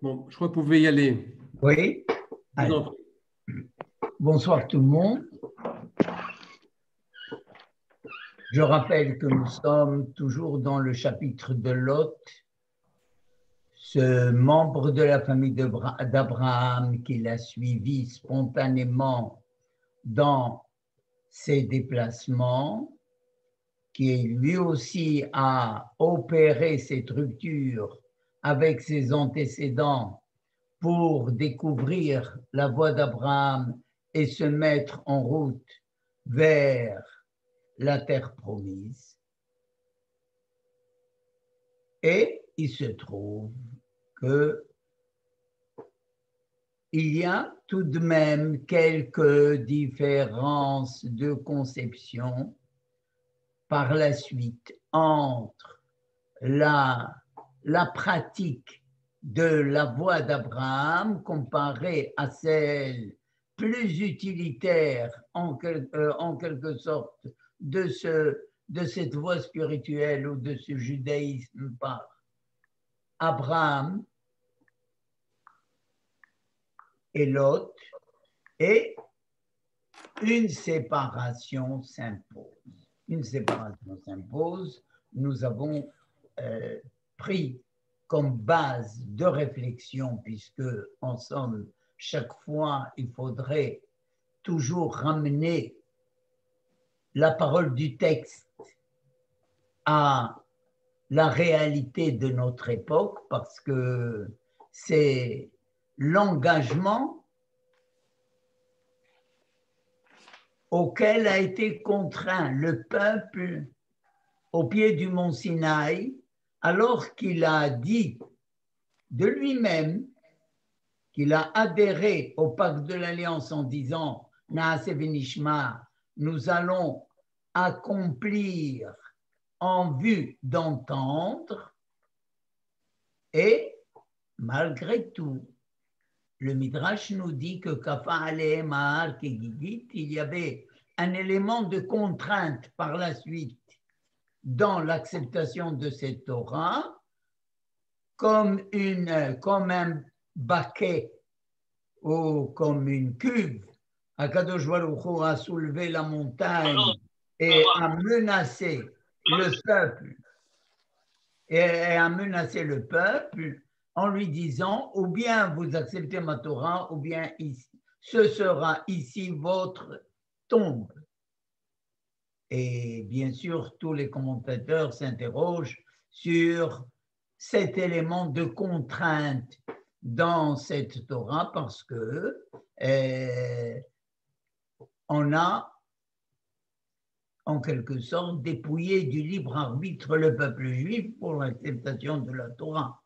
Bon, je crois que vous pouvez y aller. Oui. Je vous en prie. Bonsoir tout le monde. Je rappelle que nous sommes toujours dans le chapitre de Lot, ce membre de la famille d'Abraham qui l'a suivi spontanément dans ses déplacements, qui lui aussi a opéré cette rupture avec ses antécédents pour découvrir la voie d'Abraham et se mettre en route vers la terre promise. Et il se trouve que il y a tout de même quelques différences de conception par la suite entre la pratique de la voie d'Abraham comparée à celle plus utilitaire en quelque sorte de cette voie spirituelle ou de ce judaïsme par Abraham et Lot, et une séparation s'impose. Une séparation s'impose. Nous avons pris comme base de réflexion, puisque en somme, chaque fois, il faudrait toujours ramener la parole du texte à la réalité de notre époque, parce que c'est l'engagement auquel a été contraint le peuple au pied du mont Sinaï, alors qu'il a dit de lui-même qu'il a adhéré au pacte de l'Alliance en disant « Naase Venishma », nous allons accomplir en vue d'entendre, et malgré tout, le Midrash nous dit que il y avait un élément de contrainte par la suite dans l'acceptation de cette Torah, comme un baquet ou comme une cuve. Akadosh Baruch Hu a soulevé la montagne et a menacé le peuple, en lui disant ou bien vous acceptez ma Torah ou bien ce sera ici votre tombe. Et bien sûr, tous les commentateurs s'interrogent sur cet élément de contrainte dans cette Torah parce que on a en quelque sorte dépouillé du libre arbitre le peuple juif pour l'acceptation de la Torah.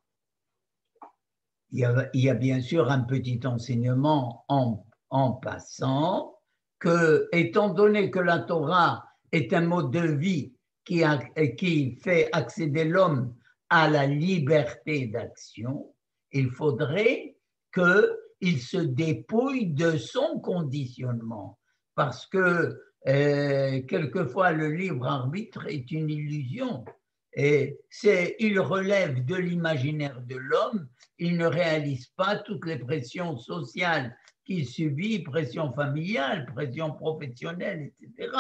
Il y a bien sûr un petit enseignement en passant que, étant donné que la Torah est un mode de vie qui fait accéder l'homme à la liberté d'action, il faudrait qu'il se dépouille de son conditionnement, parce que quelquefois le libre arbitre est une illusion, et il relève de l'imaginaire de l'homme, il ne réalise pas toutes les pressions sociales qu'il subit, pression familiale, pression professionnelle, etc.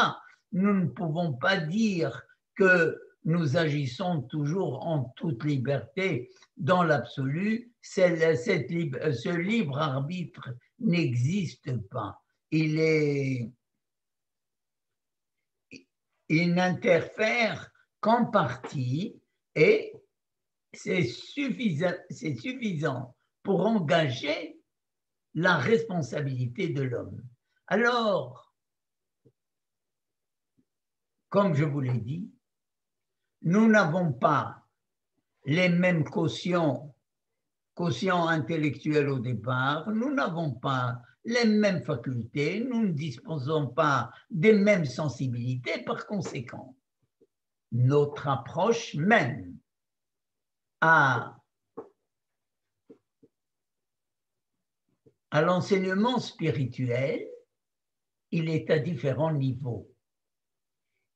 Nous ne pouvons pas dire que nous agissons toujours en toute liberté. Dans l'absolu, ce libre arbitre n'existe pas. Il n'interfère qu'en partie et c'est suffisant pour engager la responsabilité de l'homme. Alors, comme je vous l'ai dit, nous n'avons pas les mêmes quotients intellectuels au départ, nous n'avons pas les mêmes facultés, nous ne disposons pas des mêmes sensibilités, par conséquent, notre approche même à l'enseignement spirituel, il est à différents niveaux.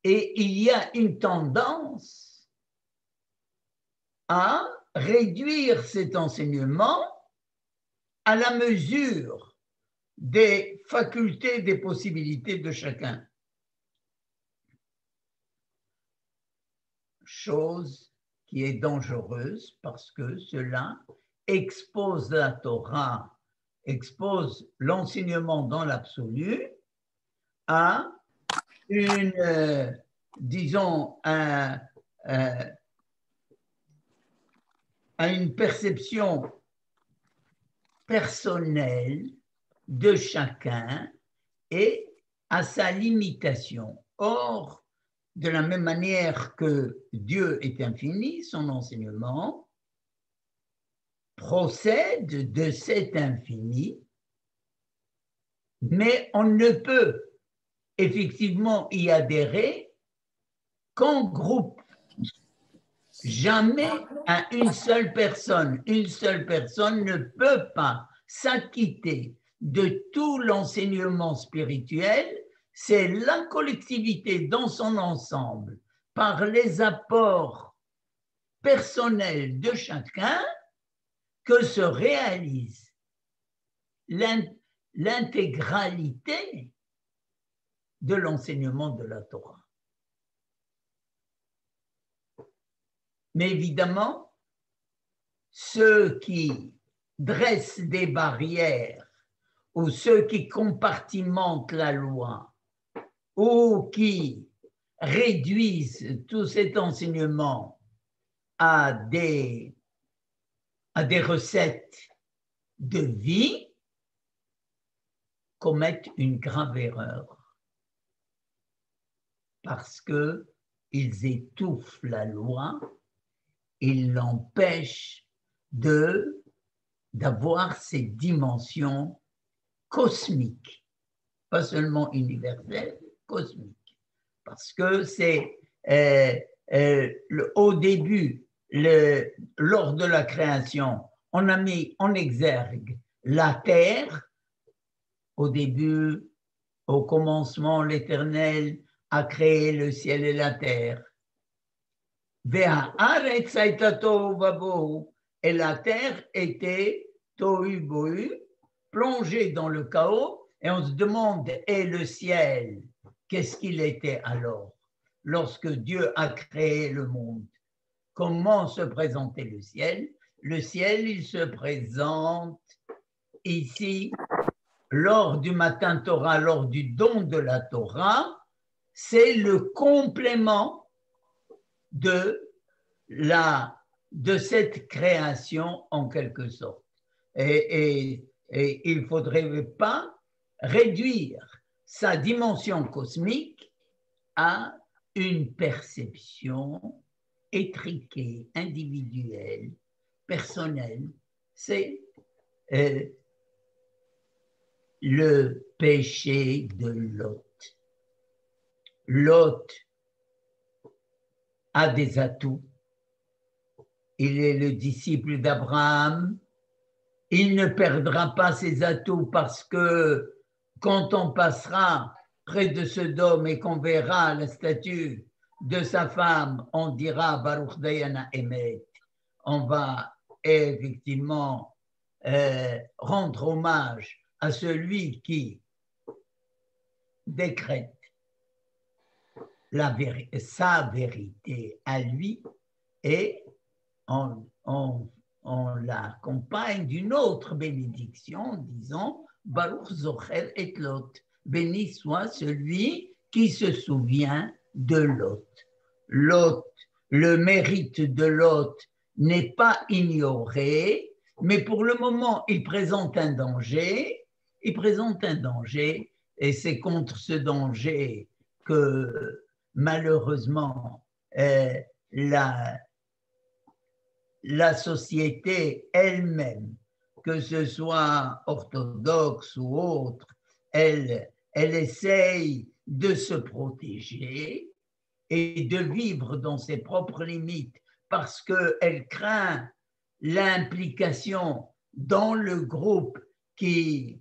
Et il y a une tendance à réduire cet enseignement à la mesure des facultés, des possibilités de chacun. Chose qui est dangereuse parce que cela expose la Torah, expose l'enseignement dans l'absolu à une, disons, à une perception personnelle de chacun et à sa limitation. Or, de la même manière que Dieu est infini, son enseignement procède de cet infini, mais on ne peut effectivement y adhérer qu'en groupe, jamais à une seule personne. Une seule personne ne peut pas s'acquitter de tout l'enseignement spirituel. C'est la collectivité dans son ensemble, par les apports personnels de chacun, que se réalise l'intégralité de l'enseignement de la Torah. Mais évidemment, ceux qui dressent des barrières ou ceux qui compartimentent la loi ou qui réduisent tout cet enseignement à des recettes de vie commettent une grave erreur parce qu'ils étouffent la loi, ils l'empêchent d'avoir ces dimensions cosmiques, pas seulement universelles, cosmiques. Parce que c'est au début, lors de la création, on a mis en exergue la terre. Au début, au commencement, l'Éternel a créé le ciel et la terre. Et la terre était tohu bohu, plongée dans le chaos, et on se demande, et le ciel, qu'est-ce qu'il était alors, lorsque Dieu a créé le monde? Comment se présentait le ciel? Le ciel, il se présente ici, lors du matin Torah, lors du don de la Torah, c'est le complément de cette création en quelque sorte. Et il ne faudrait pas réduire sa dimension cosmique à une perception étriquée, individuelle, personnelle. C'est le péché de Lot. Lot a des atouts. Il est le disciple d'Abraham. Il ne perdra pas ses atouts parce que quand on passera près de Sodome et qu'on verra la statue de sa femme, on dira Baruch Dayana Emet. On va effectivement rendre hommage à celui qui décrète sa vérité à lui, et on l'accompagne d'une autre bénédiction, disant Baruch Zocher et Lot. Béni soit celui qui se souvient de Lot. Lot, le mérite de Lot n'est pas ignoré, mais pour le moment, il présente un danger. Et c'est contre ce danger que malheureusement la société elle-même, que ce soit orthodoxe ou autre, elle essaye de se protéger et de vivre dans ses propres limites parce qu'elle craint l'implication dans le groupe qui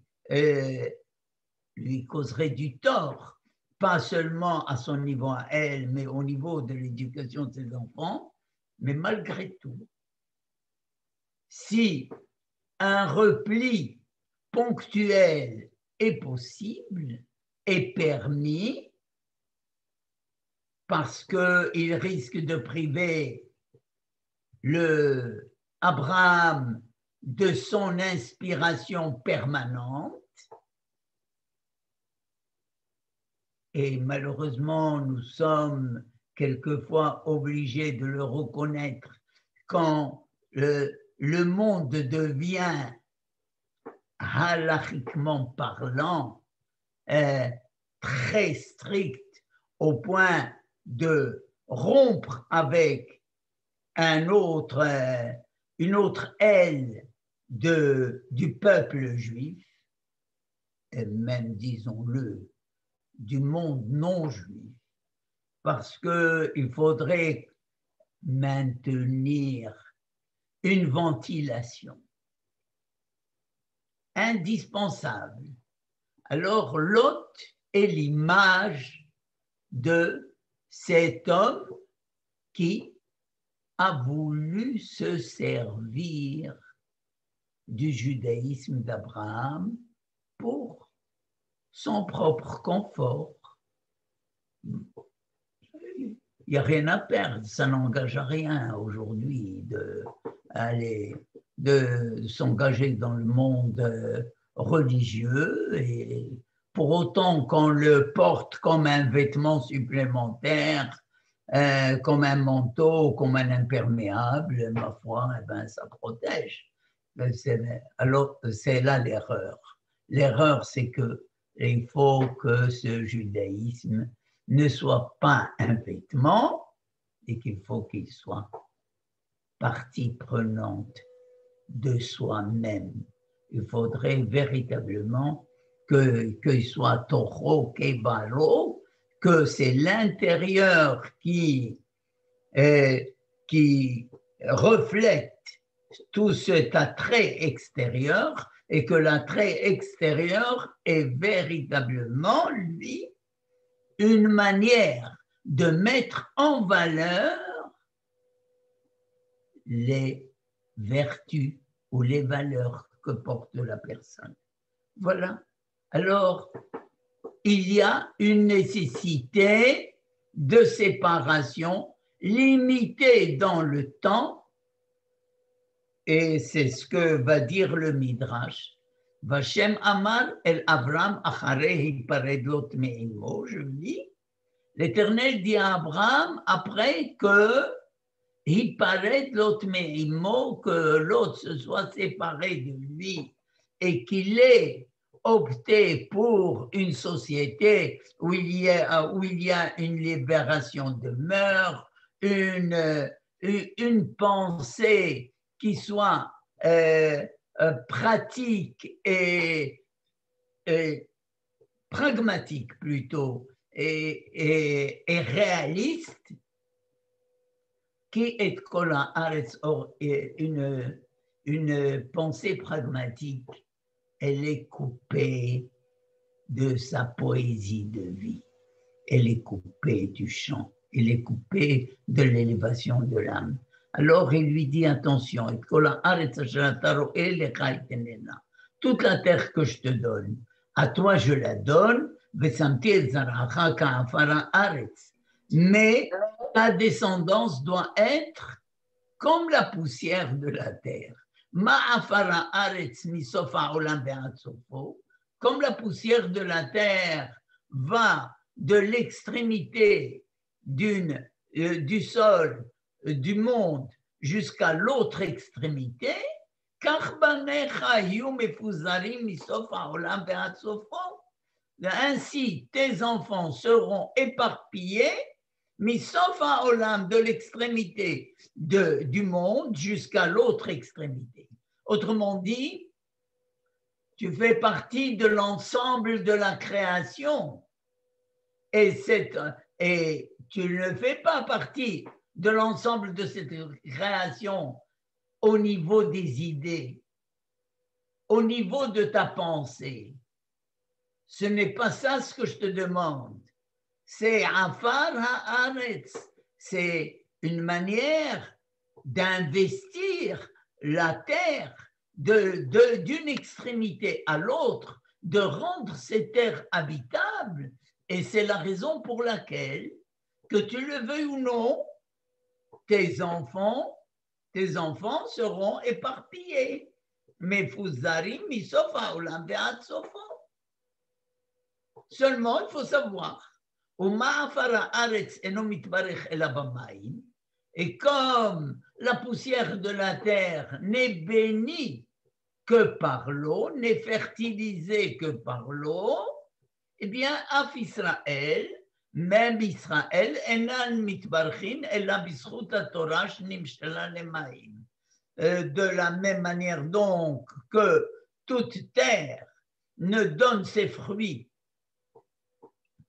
lui causerait du tort, pas seulement à son niveau à elle, mais au niveau de l'éducation de ses enfants. Mais malgré tout, si un repli ponctuel est possible, est permis, parce qu'il risque de priver Abraham de son inspiration permanente. Et malheureusement, nous sommes quelquefois obligés de le reconnaître quand le monde devient, halachiquement parlant, très strict au point de rompre avec une autre aile du peuple juif, et même, disons-le, du monde non juif, parce qu'il faudrait maintenir une ventilation indispensable. Alors, Lot est l'image de cet homme qui a voulu se servir du judaïsme d'Abraham pour son propre confort. Il n'y a rien à perdre, ça n'engage à rien aujourd'hui de s'engager dans le monde religieux, et pour autant qu'on le porte comme un vêtement supplémentaire, comme un manteau, comme un imperméable, ma foi, eh ben, ça protège. Alors, c'est là l'erreur. L'erreur, c'est qu'il faut que ce judaïsme ne soit pas un vêtement et qu'il faut qu'il soit partie prenante de soi-même. Il faudrait véritablement qu'il soit toro kebalo, que c'est l'intérieur qui reflète tout cet attrait extérieur, et que l'attrait extérieur est véritablement, lui, une manière de mettre en valeur les vertus ou les valeurs que porte la personne. Voilà. Alors, il y a une nécessité de séparation limitée dans le temps, et c'est ce que va dire le Midrash. Vashem Amar el Avram acharei hipared lot me'imo, je lis. L'Éternel dit à Abraham après que hipared lot me'imo, que l'autre se soit séparé de lui et qu'il ait opté pour une société où il y a une libération de mœurs, une pensée qui soit pratique et pragmatique plutôt, et réaliste, qui est kola aretz, une pensée pragmatique, elle est coupée de sa poésie de vie, elle est coupée du chant, elle est coupée de l'élévation de l'âme. Alors il lui dit attention, toute la terre que je te donne, à toi je la donne, mais ta descendance doit être comme la poussière de la terre. Comme la poussière de la terre va de l'extrémité du sol, du monde, jusqu'à l'autre extrémité, ainsi tes enfants seront éparpillés, misof haolam, de l'extrémité du monde jusqu'à l'autre extrémité. Autrement dit, tu fais partie de l'ensemble de la création, et tu ne fais pas partie de l'ensemble de cette création au niveau des idées, au niveau de ta pensée. Ce n'est pas ça ce que je te demande. C'est afar haaretz, c'est une manière d'investir la terre d'une extrémité à l'autre, de rendre ces terres habitables. Et c'est la raison pour laquelle, que tu le veuilles ou non, tes enfants seront éparpillés. Mefuzarim misof haolam ve'ad sofo. Seulement, il faut savoir, et comme la poussière de la terre n'est bénie que par l'eau, n'est fertilisée que par l'eau, eh bien, Af Israël, même Israël, enan mitbarchin ela bischut haTorah shnimshela lemaim. De la même manière donc que toute terre ne donne ses fruits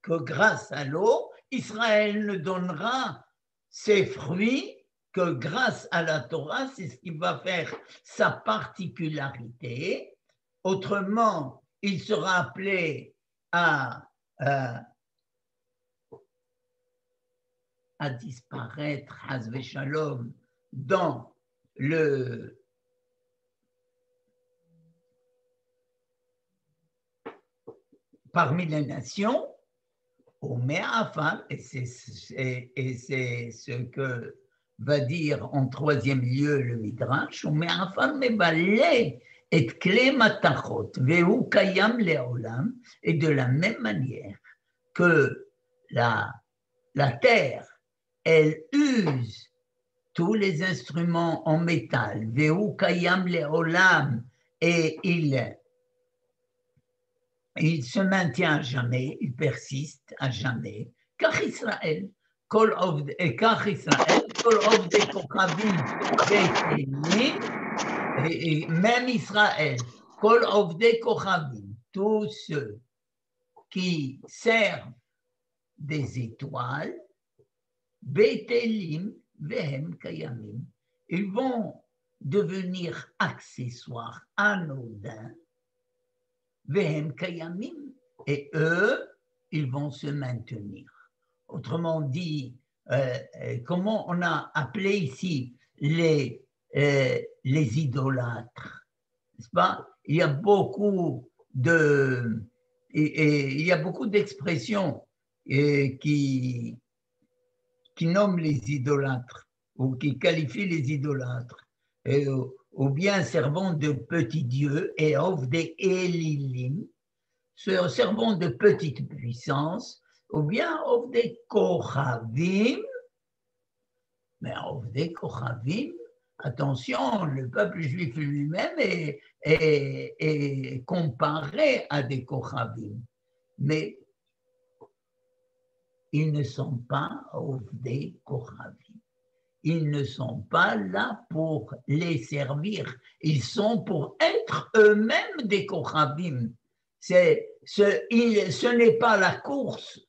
que grâce à l'eau, Israël ne donnera ses fruits que grâce à la Torah, c'est ce qui va faire sa particularité. Autrement, il sera appelé à disparaître, Hazve Shalom, parmi les nations. Et c'est ce que va dire en troisième lieu le Midrash, et de la même manière que la terre, elle use tous les instruments en métal, et il se maintient à jamais, il persiste à jamais, car Israël, et même Israël, tous ceux qui servent des étoiles, Betelim vehem kayamim, ils vont devenir accessoires, anodins, vehem kayamim, et eux, ils vont se maintenir. Autrement dit, comment on a appelé ici les idolâtres, n'est-ce pas? Il y a beaucoup d'expressions qui nomment les idolâtres ou qui qualifient les idolâtres, ou bien servant de petits dieux, et of des Elilim, servant de petite puissance, ou bien of des Kochavim. Mais of des Kochavim, attention, le peuple juif lui-même est comparé à des Kochavim, mais ils ne sont pas des Kochavim. Ils ne sont pas là pour les servir. Ils sont pour être eux-mêmes des Kochavim. Ce n'est pas la course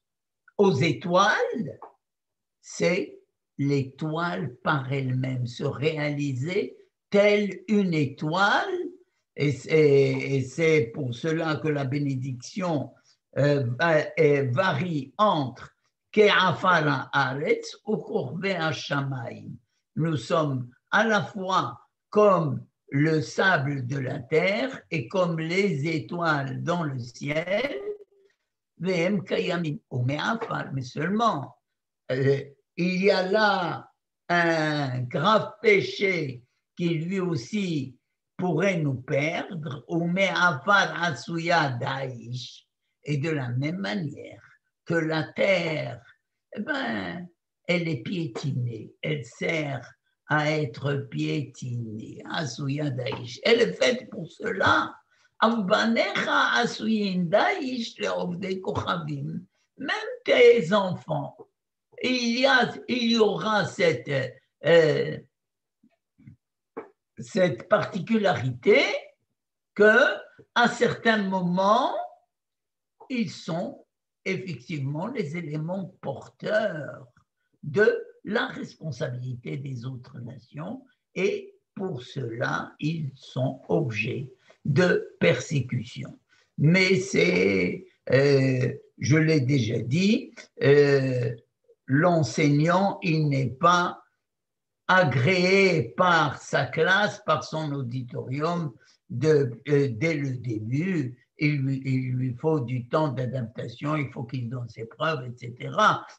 aux étoiles, c'est l'étoile par elle-même, se réaliser telle une étoile. Et c'est pour cela que la bénédiction varie entre Ke'afar haaretz ou Korbe hashamayim. Nous sommes à la fois comme le sable de la terre et comme les étoiles dans le ciel, vehem kayamim ou me'afar, mais seulement il y a là un grave péché qui lui aussi pourrait nous perdre, ou me'afar asuya da'ish, et de la même manière que la terre, elle est piétinée, elle sert à être piétinée, asuya da'ish, elle est faite pour cela. Même tes enfants, il y aura cette particularité que à certains moments, ils sont effectivement les éléments porteurs de la responsabilité des autres nations, et pour cela, ils sont objets de persécution. Mais c'est, je l'ai déjà dit, l'enseignant, il n'est pas agréé par sa classe, par son auditorium dès le début. Il lui faut du temps d'adaptation, il faut qu'il donne ses preuves, etc.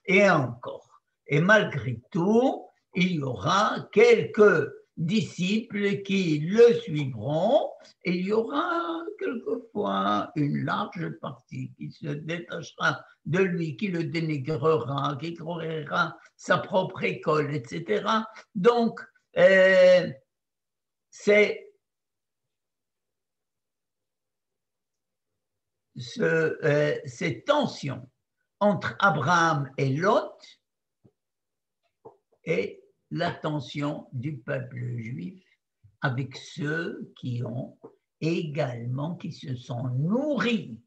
Et encore. Et malgré tout, il y aura quelques disciples qui le suivront et il y aura quelquefois une large partie qui se détachera de lui, qui le dénigrera, qui créera sa propre école, etc. Donc, c'est cette tension entre Abraham et Lot et la tension du peuple juif avec ceux qui ont également, qui se sont nourris,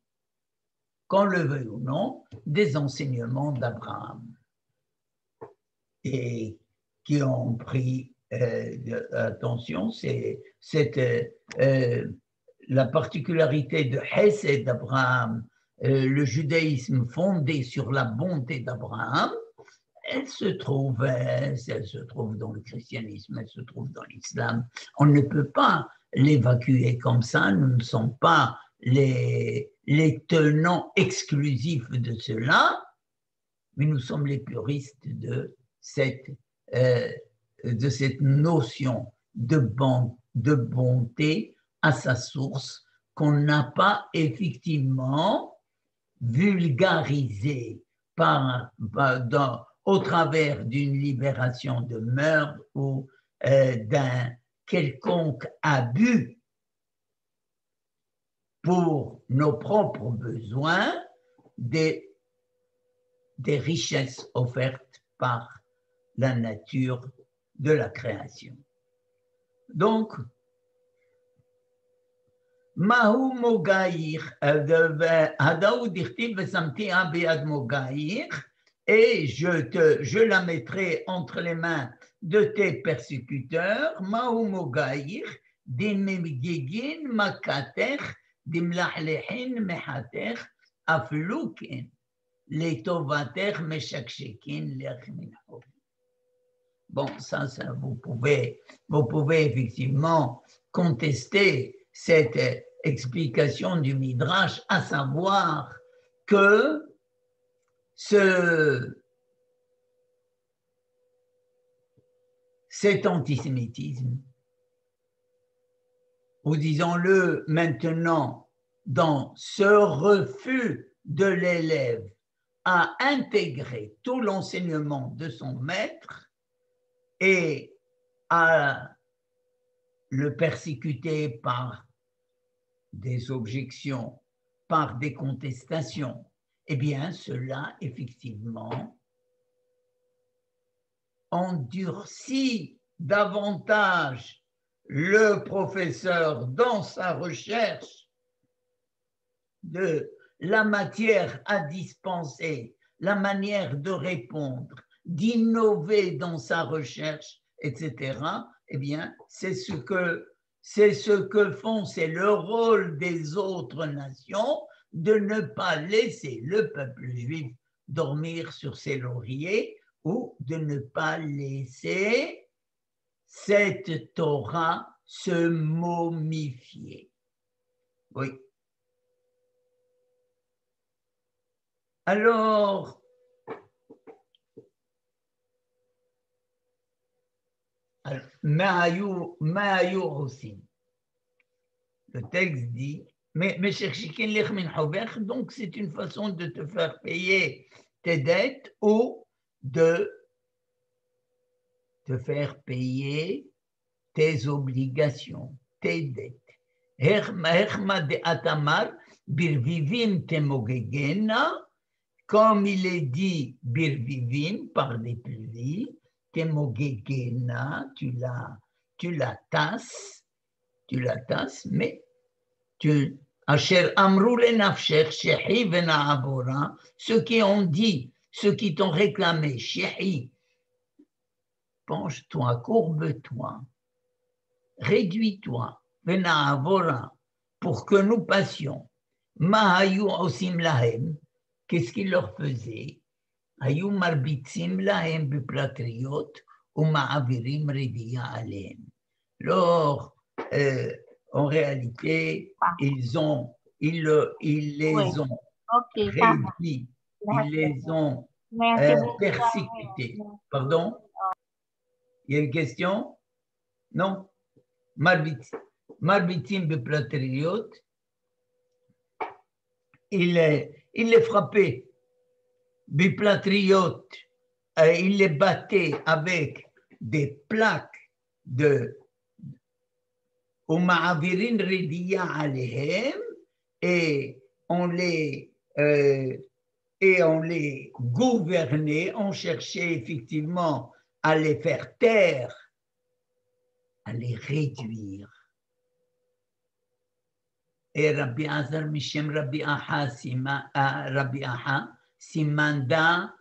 qu'on le veuille ou non, des enseignements d'Abraham et qui ont pris attention, c'est la particularité de Hesed d'Abraham, le judaïsme fondé sur la bonté d'Abraham. Elle se trouve dans le christianisme, elle se trouve dans l'islam. On ne peut pas l'évacuer comme ça, nous ne sommes pas les tenants exclusifs de cela, mais nous sommes les puristes de cette notion de bonté à sa source qu'on n'a pas effectivement vulgarisée au travers d'une libération de meurtre ou d'un quelconque abus pour nos propres besoins des richesses offertes par la nature de la création. Donc, Mahu Mogaïr, Hadaou Dirtiv Vesamti Abiad Mogaïr, et je la mettrai entre les mains de tes persécuteurs, Mahu Mogaïr, Dimegigin Makater, Dimlahlehin Mehater, Aflukin, les Tovater Meshakshekin Lechminho. Bon, ça vous pouvez effectivement contester cette explication du Midrash, à savoir que cet antisémitisme, ou disons-le maintenant, dans ce refus de l'élève à intégrer tout l'enseignement de son maître et à le persécuter par des objections, par des contestations, eh bien, cela, effectivement, endurcit davantage le professeur dans sa recherche de la matière à dispenser, la manière de répondre, d'innover dans sa recherche, etc. Eh bien, c'est ce que font, c'est le rôle des autres nations de ne pas laisser le peuple juif dormir sur ses lauriers ou de ne pas laisser cette Torah se momifier. Oui. Alors, Ma'ayou aussi. Le texte dit, mais donc c'est une façon de te faire payer tes dettes ou de te faire payer tes obligations, tes dettes. Comme il est dit birvivim par des pluies, temogegena, tu la tasses, mais Asher amrou le nafshech shehi vena'avora, ceux qui ont dit, ceux qui t'ont réclamé, shehi, penche-toi, courbe-toi, réduis-toi, vena'avora, pour que nous passions. Mahayu osim lahem, qu'est-ce qu'il leur faisait? Hayu marbitzim lahem biplatriot, ומעבירים רבייה עליהם. Alors, en réalité, ils les Oui. ont Ok, ça va. réduits, ils Merci. les ont Merci beaucoup. persécutés. Pardon? Il y a une question? Non? Marbitim beplatriot, il les frappait, beplatriot, il les battait avec des plaques de Uma'avirin ridiya alehem, et on les gouvernait, on cherchait effectivement à les faire taire, à les réduire. Et Rabbi Azar Mishem Rabbi Aha Simanda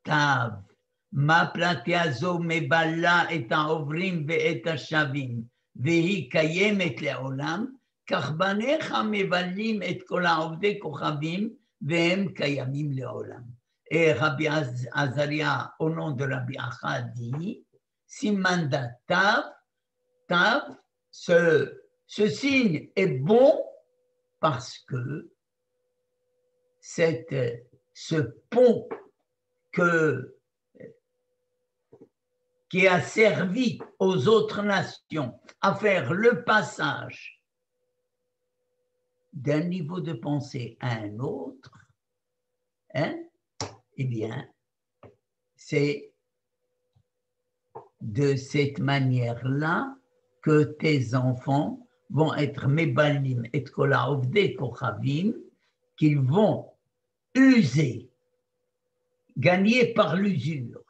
Tav. Ma platiazo mebala et העוברים ואת השבים, והיא קיימת לעולם, כך בניך מבלים את כל העובדי כוכבים, והם קיימים לעולם. Et Rabbi Azaria, au nom de Rabbi Acha, dit, Simanda Tav, Tav, ce signe est bon parce que ce pont qui a servi aux autres nations à faire le passage d'un niveau de pensée à un autre, eh bien, c'est de cette manière-là que tes enfants vont être mebalim et kola ovde kochavim, qu'ils vont user, gagner par l'usure,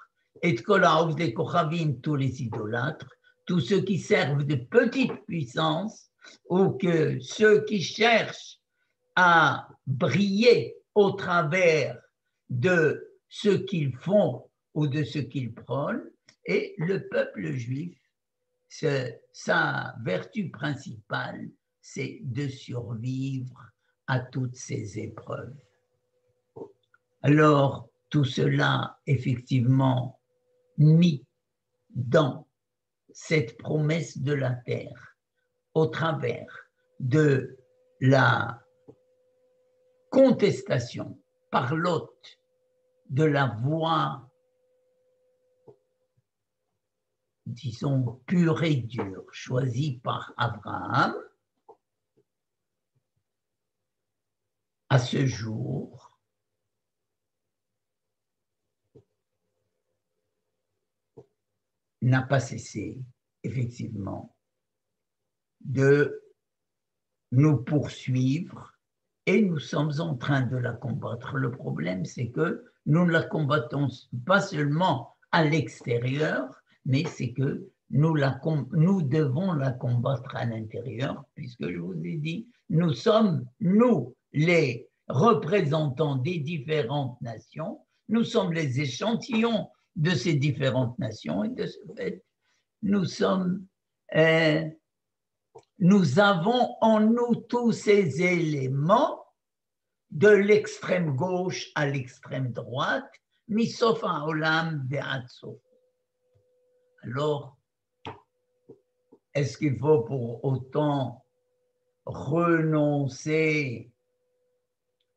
et kola ovde kochavim, tous les idolâtres, tous ceux qui servent de petites puissances, ou que ceux qui cherchent à briller au travers de ce qu'ils font ou de ce qu'ils prônent, et le peuple juif, sa vertu principale, c'est de survivre à toutes ces épreuves. Alors, tout cela, effectivement, mis dans cette promesse de la terre, au travers de la contestation par l'hôte de la voie, disons, pure et dure, choisie par Abraham, à ce jour, n'a pas cessé, effectivement, de nous poursuivre, et nous sommes en train de la combattre. Le problème, c'est que nous ne la combattons pas seulement à l'extérieur, mais c'est que nous devons la combattre à l'intérieur, puisque je vous ai dit, nous sommes, nous, les représentants des différentes nations, nous sommes les échantillons de ces différentes nations, et de ce fait, nous avons en nous tous ces éléments, de l'extrême gauche à l'extrême droite, misof ha'olam ve'ad sof. Alors, est-ce qu'il faut pour autant renoncer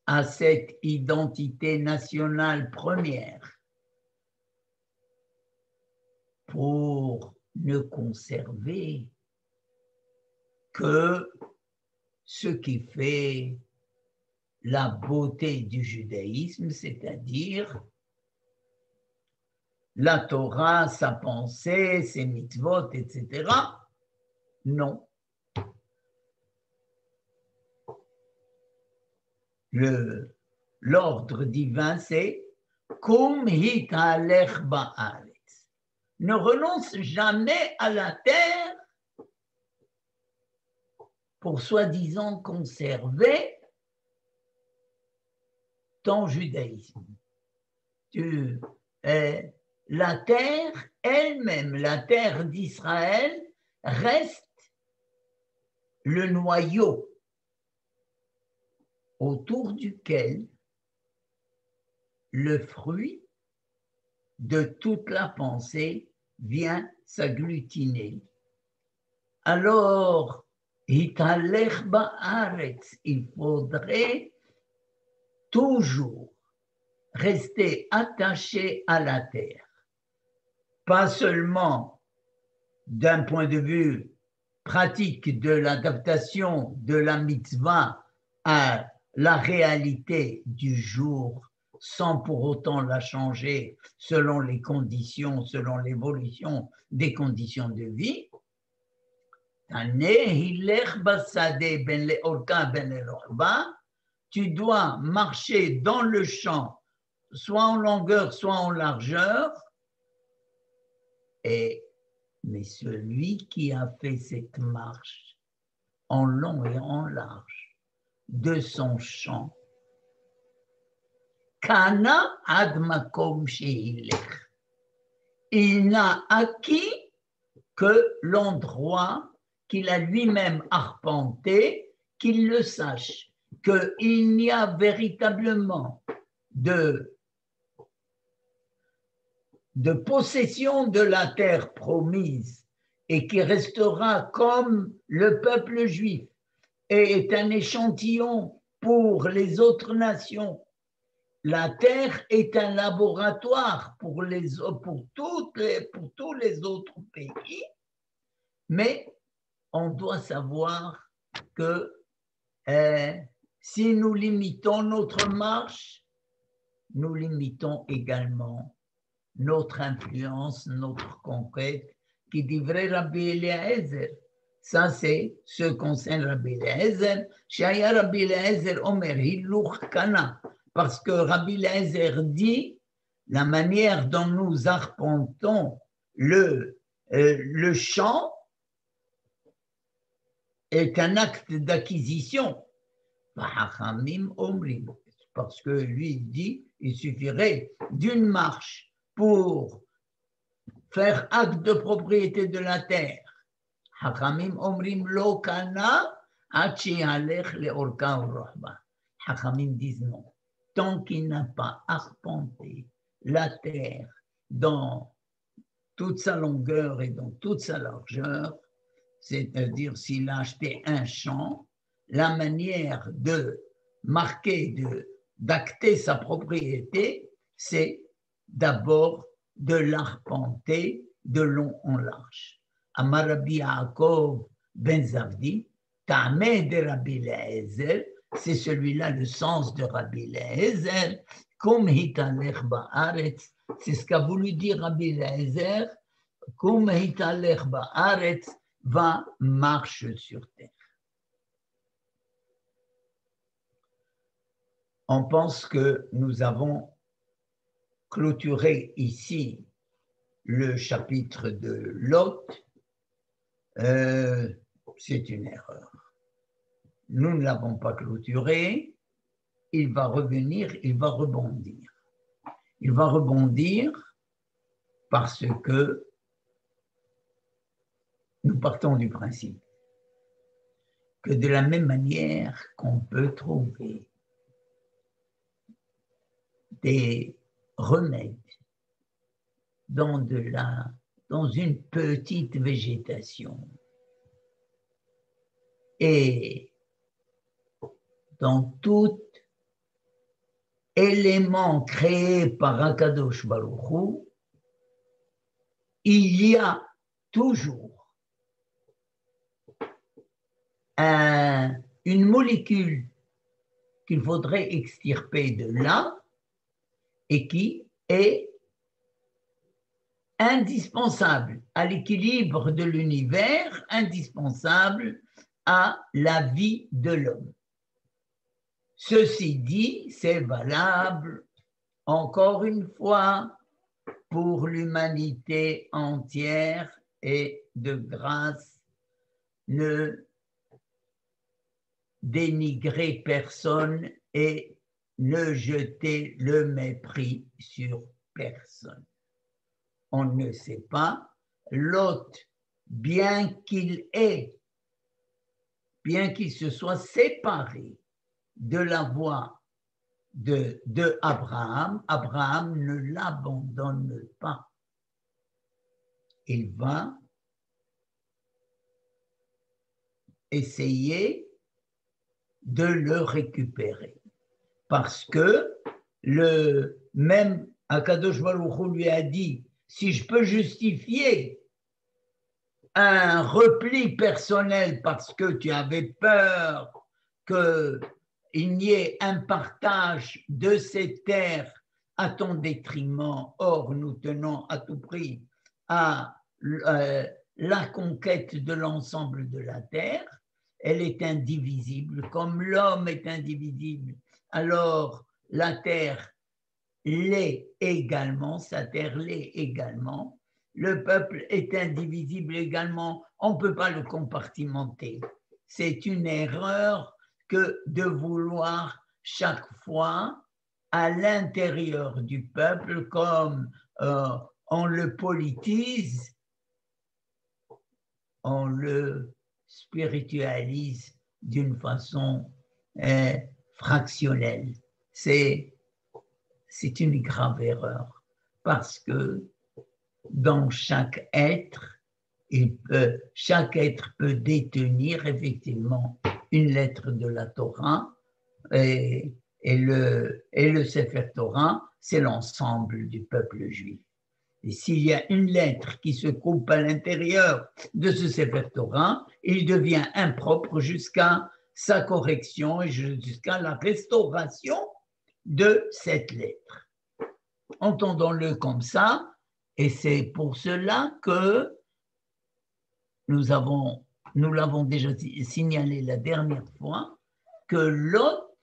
à cette identité nationale première pour ne conserver que ce qui fait la beauté du judaïsme, c'est-à-dire la Torah, sa pensée, ses mitzvot, etc. Non. L'ordre divin, c'est Kum hitalech ba'aretz. Ne renonce jamais à la terre pour soi-disant conserver ton judaïsme. La terre elle-même, la terre d'Israël, reste le noyau autour duquel le fruit de toute la pensée vient s'agglutiner. Alors, Hitalech ba'aretz, il faudrait toujours rester attaché à la terre, pas seulement d'un point de vue pratique de l'adaptation de la mitzvah à la réalité du jour, sans pour autant la changer selon les conditions, selon l'évolution des conditions de vie. Tu dois marcher dans le champ, soit en longueur, soit en largeur. Mais celui qui a fait cette marche en long et en large de son champ, Kana ad makom sheilech, il n'a acquis que l'endroit qu'il a lui-même arpenté, qu'il le sache, qu'il n'y a véritablement de possession de la terre promise et qui restera comme le peuple juif et est un échantillon pour les autres nations. La terre est un laboratoire pour tous les autres pays, mais on doit savoir que si nous limitons notre marche, nous limitons également notre influence, notre conquête, qui devrait Rabbi Eliezer. Ça, c'est ce qui concerne Rabbi Eliezer. Shaya Rabbi Eliezer Omer Hiluch Kana. Parce que Rabbi Eliezer dit la manière dont nous arpentons le champ est un acte d'acquisition. Parce que lui dit il suffirait d'une marche pour faire acte de propriété de la terre. Hachamim omrim lo kana achi halech leorka urohba. Hachamim disent non. Tant qu'il n'a pas arpenté la terre dans toute sa longueur et dans toute sa largeur, c'est-à-dire s'il a acheté un champ, la manière de marquer, d'acter sa propriété, c'est d'abord de l'arpenter de long en large. Amar Rabbi Yaakov ben Zavdi, Ta'ameh de Rabbi Eliezer, c'est celui-là le sens de Rabbi Eliezer, Kum hitalech ba'aretz, c'est ce qu'a voulu dire Rabbi Eliezer, Kum hitalech ba'aretz, va, marche sur terre. On pense que nous avons clôturé ici le chapitre de Lot. C'est une erreur. Nous ne l'avons pas clôturé. Il va revenir, il va rebondir. Il va rebondir parce que nous partons du principe que de la même manière qu'on peut trouver des remèdes dans une petite végétation et dans tout élément créé par Akadosh Baruch Hu, il y a toujours une molécule qu'il faudrait extirper de là et qui est indispensable à l'équilibre de l'univers, indispensable à la vie de l'homme. Ceci dit, c'est valable, encore une fois, pour l'humanité entière et de grâce, ne dénigrez personne et ne jetez le mépris sur personne. On ne sait pas, Lot, bien qu'il se soit séparé de la voie de Abraham, Abraham ne l'abandonne pas. il va essayer de le récupérer. Parce que même Akadosh Baruch Hu lui a dit, si je peux justifier un repli personnel parce que tu avais peur qu'il n'y ait un partage de ces terres à ton détriment, or nous tenons à tout prix à la conquête de l'ensemble de la terre, elle est indivisible, comme l'homme est indivisible, alors la terre l'est également, sa terre l'est également, le peuple est indivisible également, on ne peut pas le compartimenter. C'est une erreur que de vouloir chaque fois à l'intérieur du peuple, comme on le politise, on le spiritualise d'une façon fractionnelle. C'est une grave erreur parce que dans chaque être, chaque être peut détenir effectivement une lettre de la Torah et le Sefer Torah, c'est l'ensemble du peuple juif. Et s'il y a une lettre qui se coupe à l'intérieur de ce Sefer Torah, il devient impropre jusqu'à sa correction et jusqu'à la restauration de cette lettre. Entendons-le comme ça, et c'est pour cela que nous l'avons déjà signalé la dernière fois, que Lot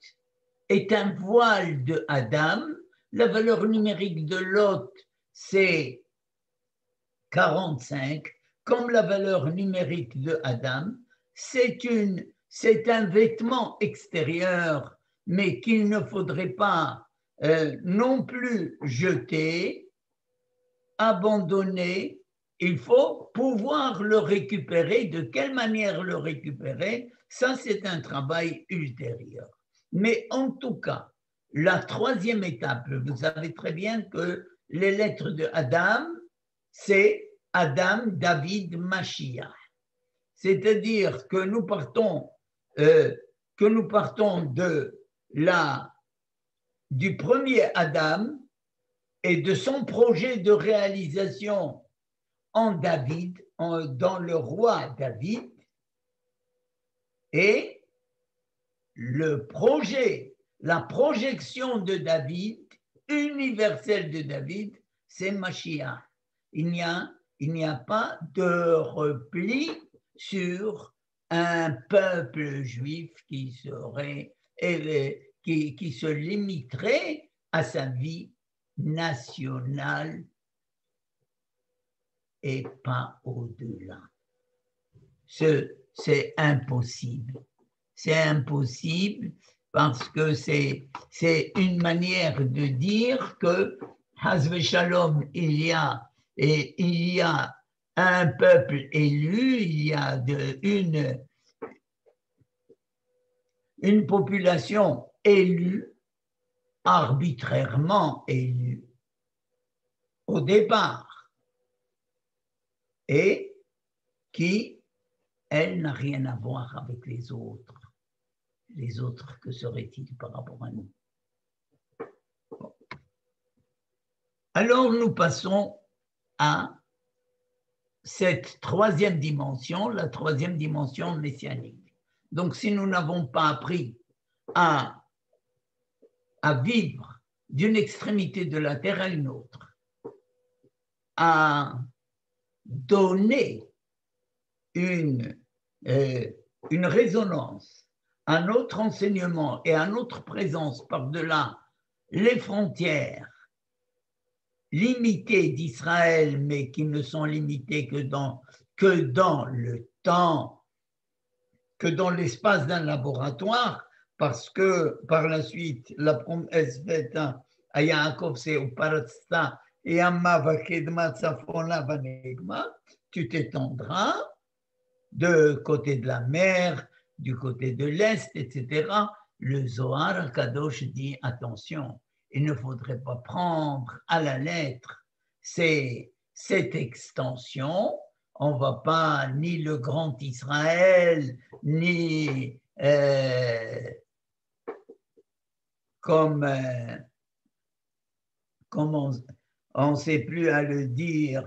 est un voile de Adam. La valeur numérique de Lot, c'est 45, comme la valeur numérique de Adam. C'est un vêtement extérieur, mais qu'il ne faudrait pas non plus jeter, abandonner. Il faut pouvoir le récupérer. De quelle manière le récupérer? Ça, c'est un travail ultérieur. Mais en tout cas, la troisième étape, vous savez très bien que les lettres de Adam, c'est Adam, David, Mashiach. C'est-à-dire que nous partons du premier Adam et de son projet de réalisation en David, dans le roi David, et le projet, la projection de David, universelle de David, c'est Mashiach. Il n'y a pas de repli sur un peuple juif qui se limiterait à sa vie nationale et pas au-delà. C'est impossible. C'est impossible parce que c'est une manière de dire que Hasve Shalom, il y a un peuple élu, il y a une population élue, arbitrairement élue, au départ, et qui, elle, n'a rien à voir avec les autres. Les autres, que seraient-ils par rapport à nous? Bon. Alors, nous passons à cette troisième dimension, la troisième dimension messianique. Donc, si nous n'avons pas appris à vivre d'une extrémité de la terre à une autre, à donner une résonance à notre enseignement et à notre présence par-delà les frontières limitées d'Israël, mais qui ne sont limitées que dans le temps, que dans l'espace d'un laboratoire, parce que par la suite, la promesse faite à Yaakov, c'est au Paratsta et à Mavakedma Tsafona Vanegma, tu t'étendras de côté de la mer, du côté de l'Est, etc. Le Zohar Kadosh dit, attention, il ne faudrait pas prendre à la lettre ces cette extension, on ne va pas ni le grand Israël, ni comme on ne sait plus à le dire,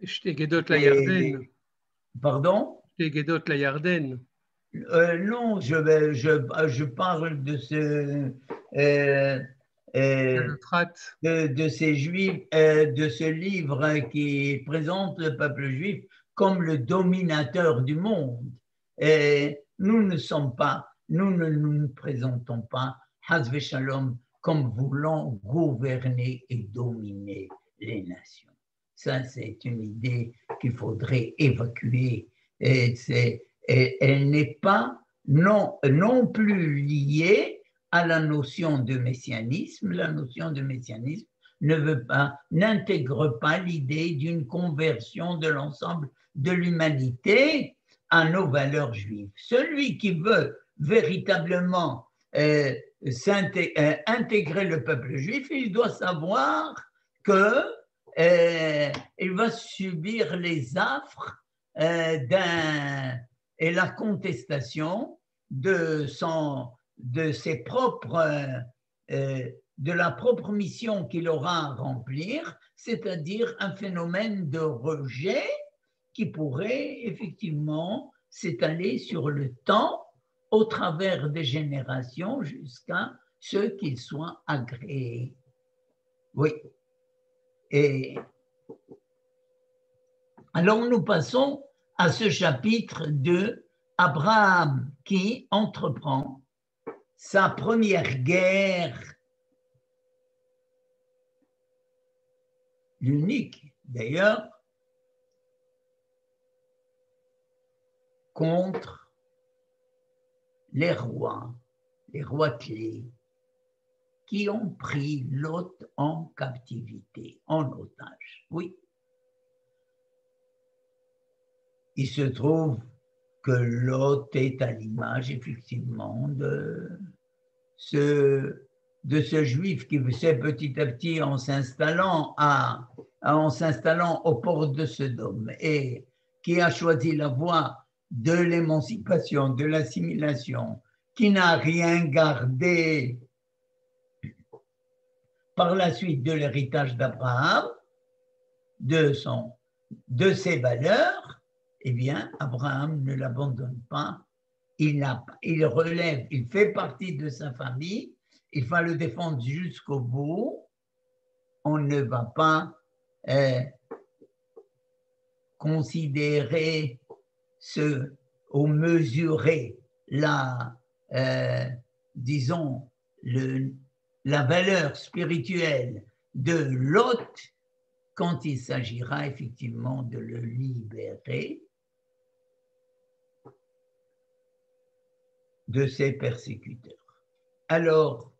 שתי גדות לירדן. pardon? שתי גדות לירדן. Non, je parle de de ces juifs, de ce livre qui présente le peuple juif comme le dominateur du monde. Et nous ne sommes pas, nous ne nous présentons pas, Hazve Shalom, comme voulant gouverner et dominer les nations. Ça, c'est une idée qu'il faudrait évacuer. Et elle n'est pas non plus liée à la notion de messianisme. La notion de messianisme n'intègre pas l'idée d'une conversion de l'ensemble de l'humanité à nos valeurs juives. Celui qui veut véritablement intégrer le peuple juif, il doit savoir que il va subir les affres et la contestation de la propre mission qu'il aura à remplir, c'est-à-dire un phénomène de rejet qui pourrait effectivement s'étaler sur le temps au travers des générations jusqu'à ce qu'il soit agréé. Oui. Et alors nous passons à ce chapitre de Abraham qui entreprend sa première guerre, l'unique d'ailleurs, contre les rois clés qui ont pris Lot en captivité, en otage. Oui. Il se trouve que Lot est à l'image effectivement de ce juif qui sait petit à petit en s'installant au port de Sodome et qui a choisi la voie de l'émancipation, de l'assimilation, qui n'a rien gardé par la suite de l'héritage d'Abraham, de ses valeurs, eh bien, Abraham ne l'abandonne pas. Il relève, il fait partie de sa famille, il va le défendre jusqu'au bout. On ne va pas considérer ou mesurer disons, la valeur spirituelle de Lot quand il s'agira effectivement de le libérer de ses persécuteurs. Alors,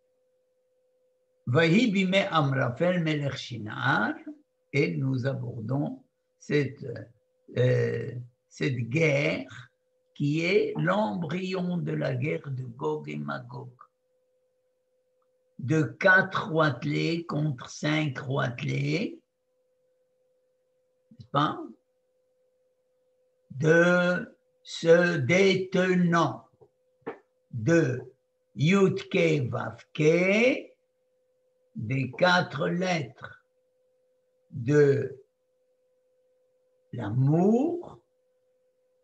Vahi bime Amrafel melech Shinar, et nous abordons cette guerre qui est l'embryon de la guerre de Gog et Magog. De 4 roitelets contre 5 roitelets, n'est-ce pas? De se détenant de Yud-Ke Vav-Ke, des 4 lettres de l'amour,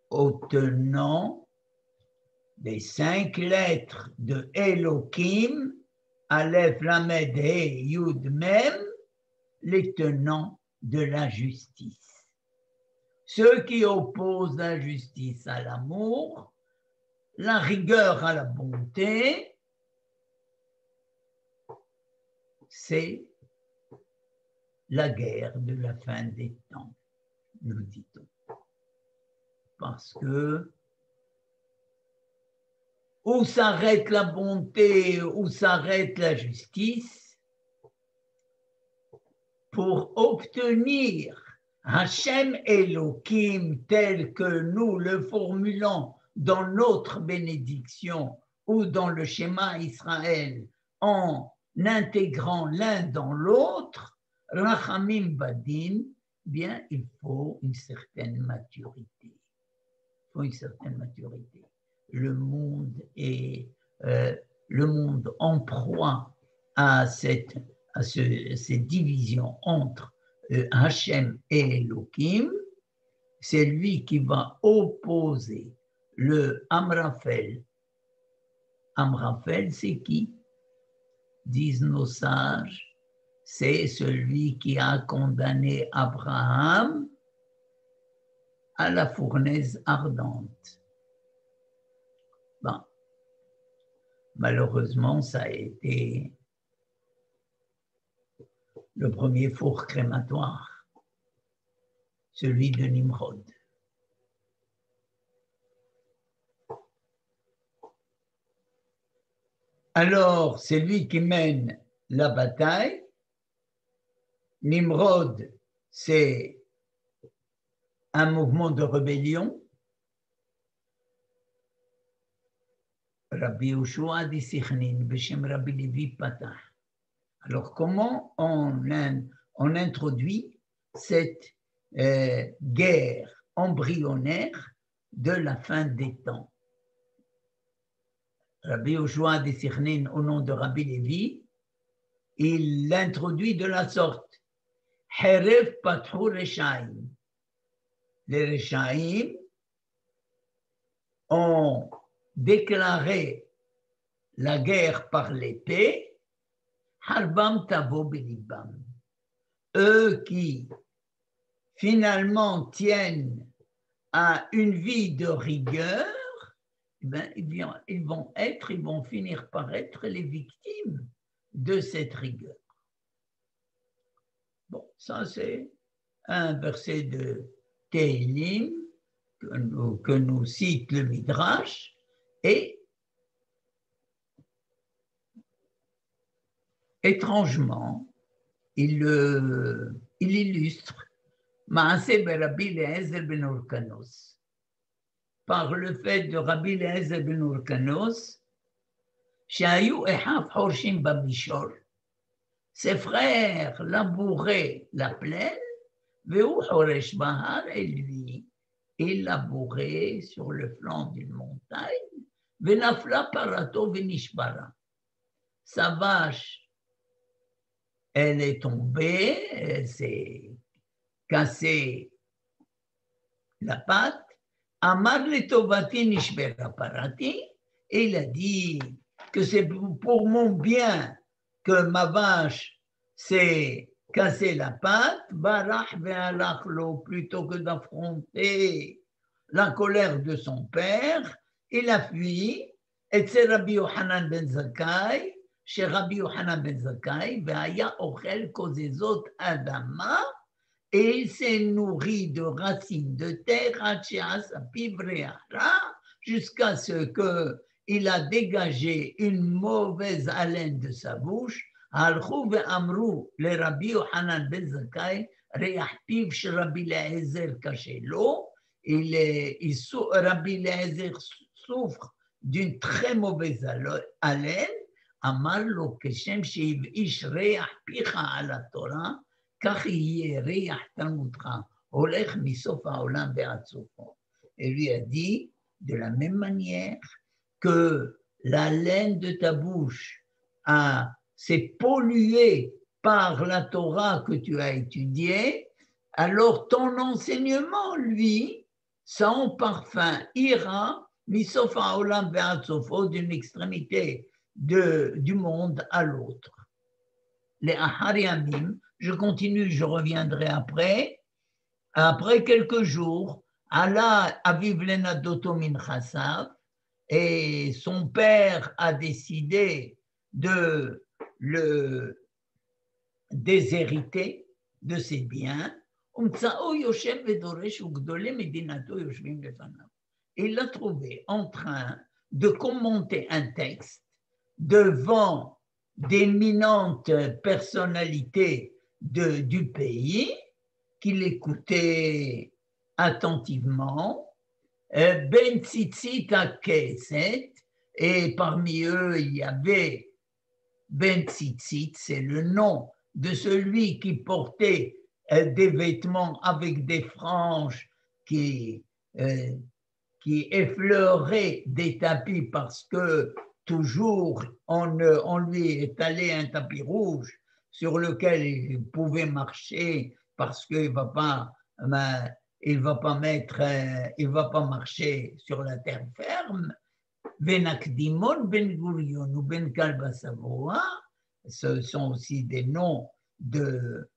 au tenant des 5 lettres de Elohim, Aleph, Lamed, He, Yud, Mem, les tenants de la justice. Ceux qui opposent la justice à l'amour, la rigueur à la bonté, c'est la guerre de la fin des temps, nous dit-on. Parce que où s'arrête la bonté, où s'arrête la justice, pour obtenir Hachem Elohim tel que nous le formulons dans notre bénédiction ou dans le schéma Israël en intégrant l'un dans l'autre, Rachamim Badin, bien, il faut une certaine maturité. Il faut une certaine maturité. Le monde est le monde en proie à cette division entre Hachem et Elohim. C'est lui qui va opposer le Amraphel. Amraphel, c'est qui? Disent nos sages, c'est celui qui a condamné Abraham à la fournaise ardente. Bon. Malheureusement, ça a été le premier four crématoire, celui de Nimrod. Alors, c'est lui qui mène la bataille. Nimrod, c'est un mouvement de rébellion. Rabbi Yoshua dit Sichnin, Beshem Rabbi Levi Patah. Alors, comment on introduit cette guerre embryonnaire de la fin des temps? Rabbi Yoshua dit Sichnin, au nom de Rabbi Levi, il l'introduit de la sorte. Herev Pathu Reshaim. Les Reshaim ont déclaré la guerre par l'épée, Harbam Tavo Belibam. Eux qui finalement tiennent à une vie de rigueur, ben, ils vont finir par être les victimes de cette rigueur. Bon, ça c'est un verset de Tehillim que nous cite le Midrash. Et étrangement, il illustre Maaseh Rabbi Eliezer ben Urkanos. Par le fait de Rabbi Eliezer ben Urkanos, Shayu Echav Horshim Bamishor, ses frères labouraient la plaine, Veu Horesh Bahar, et lui, il labourait sur le flanc d'une montagne, Venafla Parato Venishbara. Sa vache, elle est tombée, elle s'est cassée la patte. Amar le Tovati Nishbera Parati, et il a dit que c'est pour mon bien que ma vache s'est cassé la patte, Barach ve'alachlo, plutôt que d'affronter la colère de son père, il a fui, et c'est Rabbi Yochanan ben Zakkai, chez Rabbi Yochanan ben Zakkai, ve'aya ochel kozezot adama, et il s'est nourri de racines de terre, jusqu'à ce qu'il a dégagé une mauvaise haleine de sa bouche. הלכו ואמרו לרבי יוחנן בן זכאי, ריח פיו של רבי אליעזר קשה לו, רבי אליעזר souffre d'une très mauvaise haleine, אמר לו כשם שהבאיש ריח פיך על התורה, כך יהיה ריח תלמודך, הולך מסוף העולם ועד סופו. Et lui a dit, de la même manière que la laine de ta bouche c'est pollué par la Torah que tu as étudiée, alors ton enseignement, lui, sans parfum, ira misof haolam ve'ad sofo, d'une extrémité du monde à l'autre. Les ahar yamim, je continue, je reviendrai après. Après quelques jours, Allah aviv lenadoto min chassav, et son père a décidé de le déshériter de ses biens. Il l'a trouvé en train de commenter un texte devant d'éminentes personnalités du pays qui l'écoutaient attentivement, Ben Tzitzit HaKeset, et parmi eux, il y avait Ben Tzitzit, c'est le nom de celui qui portait des vêtements avec des franges qui effleuraient des tapis parce que toujours on lui étalait un tapis rouge sur lequel il pouvait marcher parce qu'il va pas marcher sur la terre ferme. Venakdimon Ben Gurion ou Ben Kalba Savoa, ce sont aussi des noms de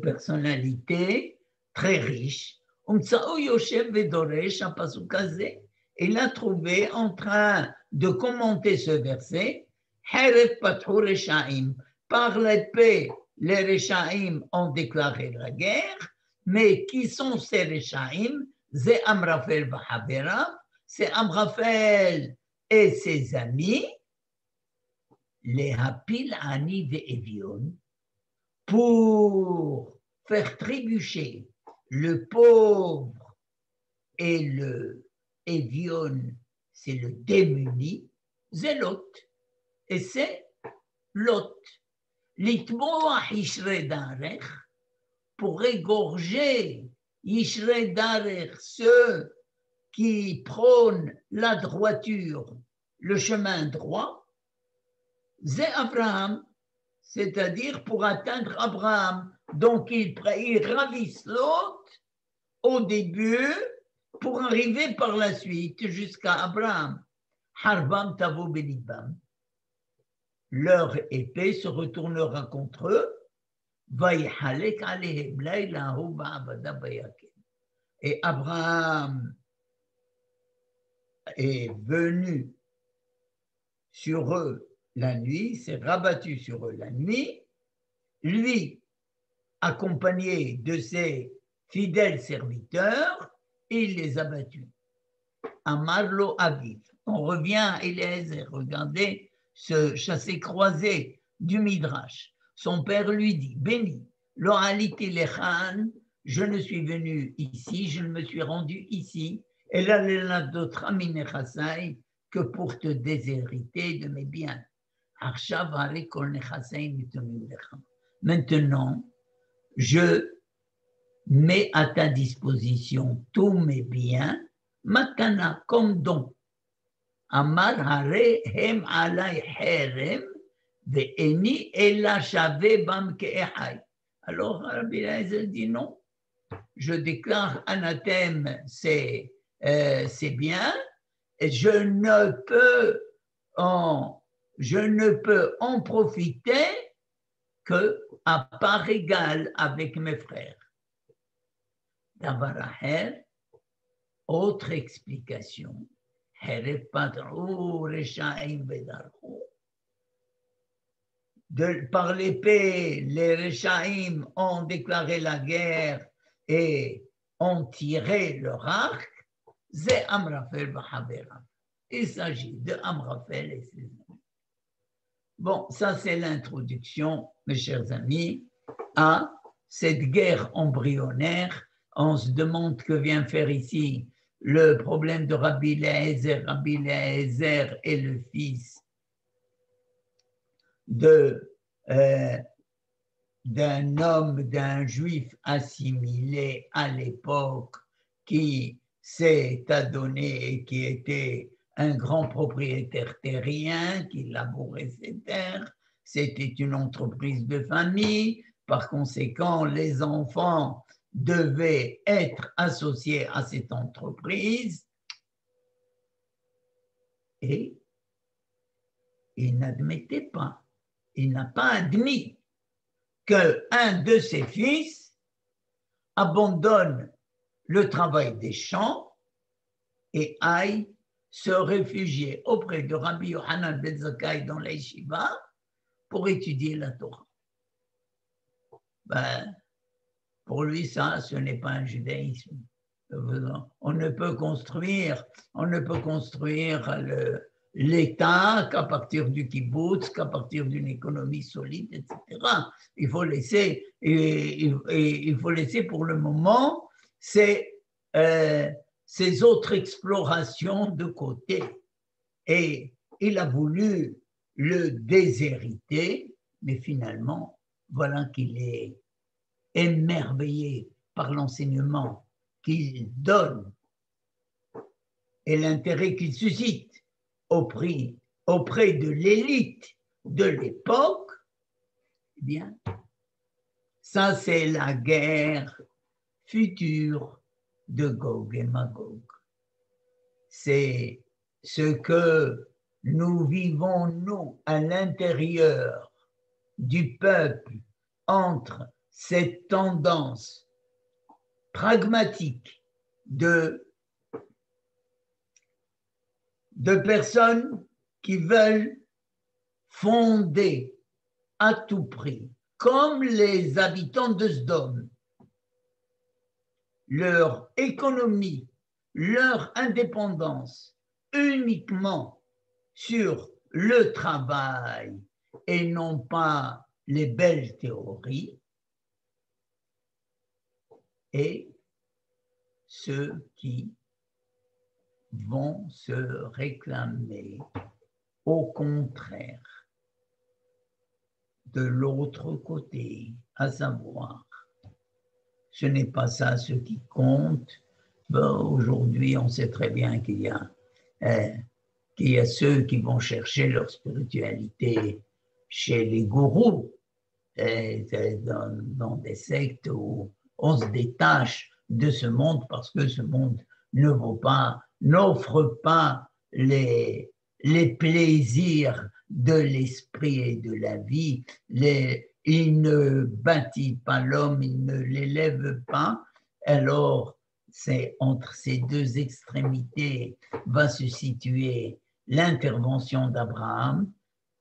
personnalités très riches. Il a trouvé en train de commenter ce verset. Par l'épée, les Réchaïm ont déclaré la guerre, mais qui sont ces Réchaïm? C'est Amraphel Vahavera, c'est Amraphel et ses amis, les Hapil Ani ve'Evion, pour faire trébucher le pauvre et le Evion, c'est le démuni, c'est Lot, et c'est Lot. L'itmoa Hishre Darech, pour égorger Yishrei Darech, ceux qui prônent la droiture, le chemin droit, c'est Abraham, c'est-à-dire pour atteindre Abraham. Donc ils ravissent l'autre au début pour arriver par la suite jusqu'à Abraham. Harbam Tavo Belibam. Leur épée se retournera contre eux. Et Abraham est venu sur eux la nuit, s'est rabattu sur eux la nuit, lui accompagné de ses fidèles serviteurs, et il les a battus. Amarlo Aviv. On revient à Eliezer, regardez ce chassé-croisé du Midrash. Son père lui dit, béni, lo aliti lechan, je ne suis venu ici, je ne me suis rendu ici, et là d'autres aminechasai, que pour te déshériter de mes biens. Maintenant, je mets à ta disposition tous mes biens, matana comme don. Amar hare hem alay herem, alors Rabbi Eliezer dit non, je déclare anathème c'est bien, et je ne peux en profiter que à part égale avec mes frères. Davaraher, autre explication, par l'épée, les Réchaïm ont déclaré la guerre et ont tiré leur arc, c'est Amraphel Vahavera. Il s'agit de Amraphel et ses amis. Bon, ça c'est l'introduction, mes chers amis, à cette guerre embryonnaire. On se demande que vient faire ici le problème de Rabbi Eliezer. Rabbi Eliezer est le fils d'un homme, d'un juif assimilé à l'époque qui s'est adonné et qui était un grand propriétaire terrien, qui labourait ses terres. C'était une entreprise de famille. Par conséquent, les enfants devaient être associés à cette entreprise. Et il n'admettait pas. Il n'a pas admis qu'un de ses fils abandonne le travail des champs et aille se réfugier auprès de Rabbi Yohanan ben Zakkai dans la yeshiva pour étudier la Torah. Pour lui, ça, ce n'est pas un judaïsme. On ne peut construire l'État qu'à partir du kibbutz, qu'à partir d'une économie solide, etc. Il faut laisser pour le moment ces autres explorations de côté. Et il a voulu le déshériter, mais finalement, voilà qu'il est émerveillé par l'enseignement qu'il donne et l'intérêt qu'il suscite auprès de l'élite de l'époque. Eh bien, ça c'est la guerre future de Gog et Magog. C'est ce que nous vivons, nous, à l'intérieur du peuple, entre cette tendance pragmatique de personnes qui veulent fonder à tout prix, comme les habitants de Sodome, leur économie, leur indépendance uniquement sur le travail et non pas les belles théories, et ceux qui vont se réclamer au contraire de l'autre côté, à savoir, ce n'est pas ça ce qui compte. Bon, aujourd'hui, on sait très bien qu'il y a ceux qui vont chercher leur spiritualité chez les gourous, dans des sectes où on se détache de ce monde parce que ce monde n'offre pas les plaisirs de l'esprit et de la vie. Il ne bâtit pas l'homme, il ne l'élève pas. Alors, c'est entre ces deux extrémités va se situer l'intervention d'Abraham,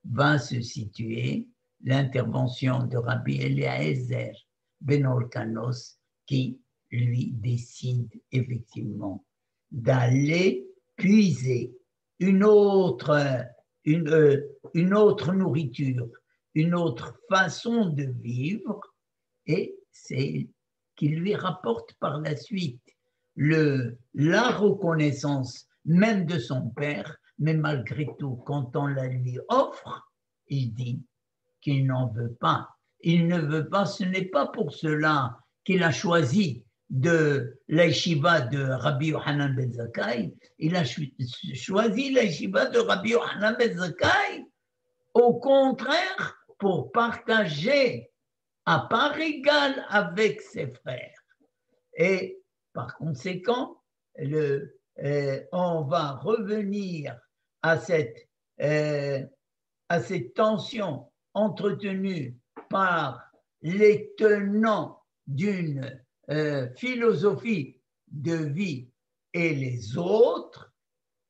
va se situer l'intervention de Rabbi Eliezer ben Orkanos, qui lui décide effectivement d'aller puiser une autre nourriture, une autre façon de vivre, et c'est qui lui rapporte par la suite la reconnaissance même de son père, mais malgré tout, quand on la lui offre, il dit qu'il n'en veut pas. Il ne veut pas, ce n'est pas pour cela qu'il a choisi de la yeshiva de Rabbi Yohanan ben Zakkai, il a choisi la yeshiva de Rabbi Yohanan ben Zakkai, au contraire, pour partager à part égale avec ses frères. Et par conséquent, on va revenir à cette tension entretenue par les tenants d'une philosophie de vie et les autres,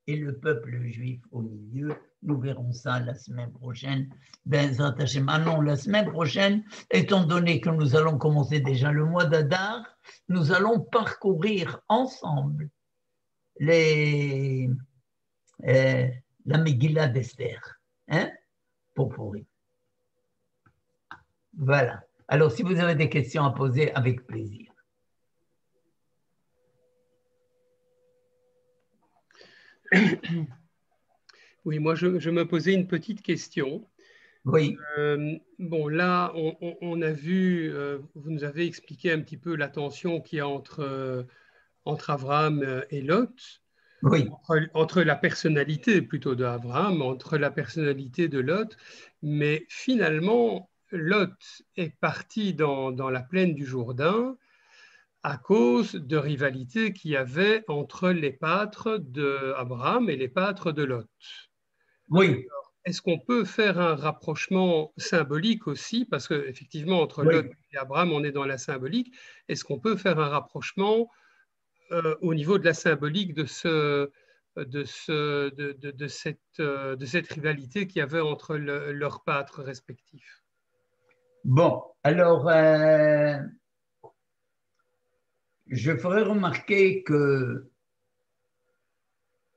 et le peuple juif au milieu. Nous verrons ça la semaine prochaine. Non, la semaine prochaine, étant donné que nous allons commencer déjà le mois d'Adar, nous allons parcourir ensemble la Megillah d'Esther, pour pourrir. Voilà. Alors, si vous avez des questions à poser, avec plaisir. Oui, moi, je me posais une petite question. Oui. Bon, là, on a vu, vous nous avez expliqué un petit peu la tension qu'il y a entre Abraham et Lot. Oui. Entre la personnalité plutôt d'Abraham, entre la personnalité de Lot. Mais finalement, Lot est parti dans la plaine du Jourdain à cause de rivalités qu'il y avait entre les pâtres d'Abraham et les pâtres de Lot. Oui. Alors, est-ce qu'on peut faire un rapprochement symbolique aussi, parce qu'effectivement, entre Lot et Abraham, on est dans la symbolique. Est-ce qu'on peut faire un rapprochement au niveau de la symbolique de cette rivalité qu'il y avait entre leurs pâtres respectifs? Bon, alors, je ferai remarquer que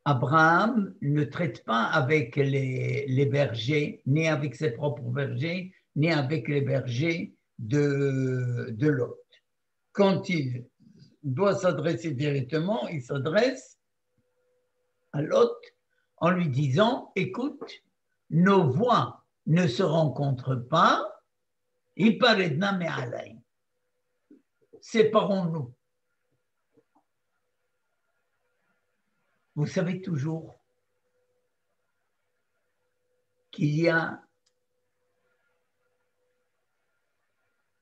Abraham ne traite pas avec les bergers, ni avec ses propres bergers, ni avec les bergers de Lot. Quand doit s'adresser directement, il s'adresse à Lot en lui disant, écoute, nos voies ne se rencontrent pas, séparons-nous. Vous savez toujours qu'il y a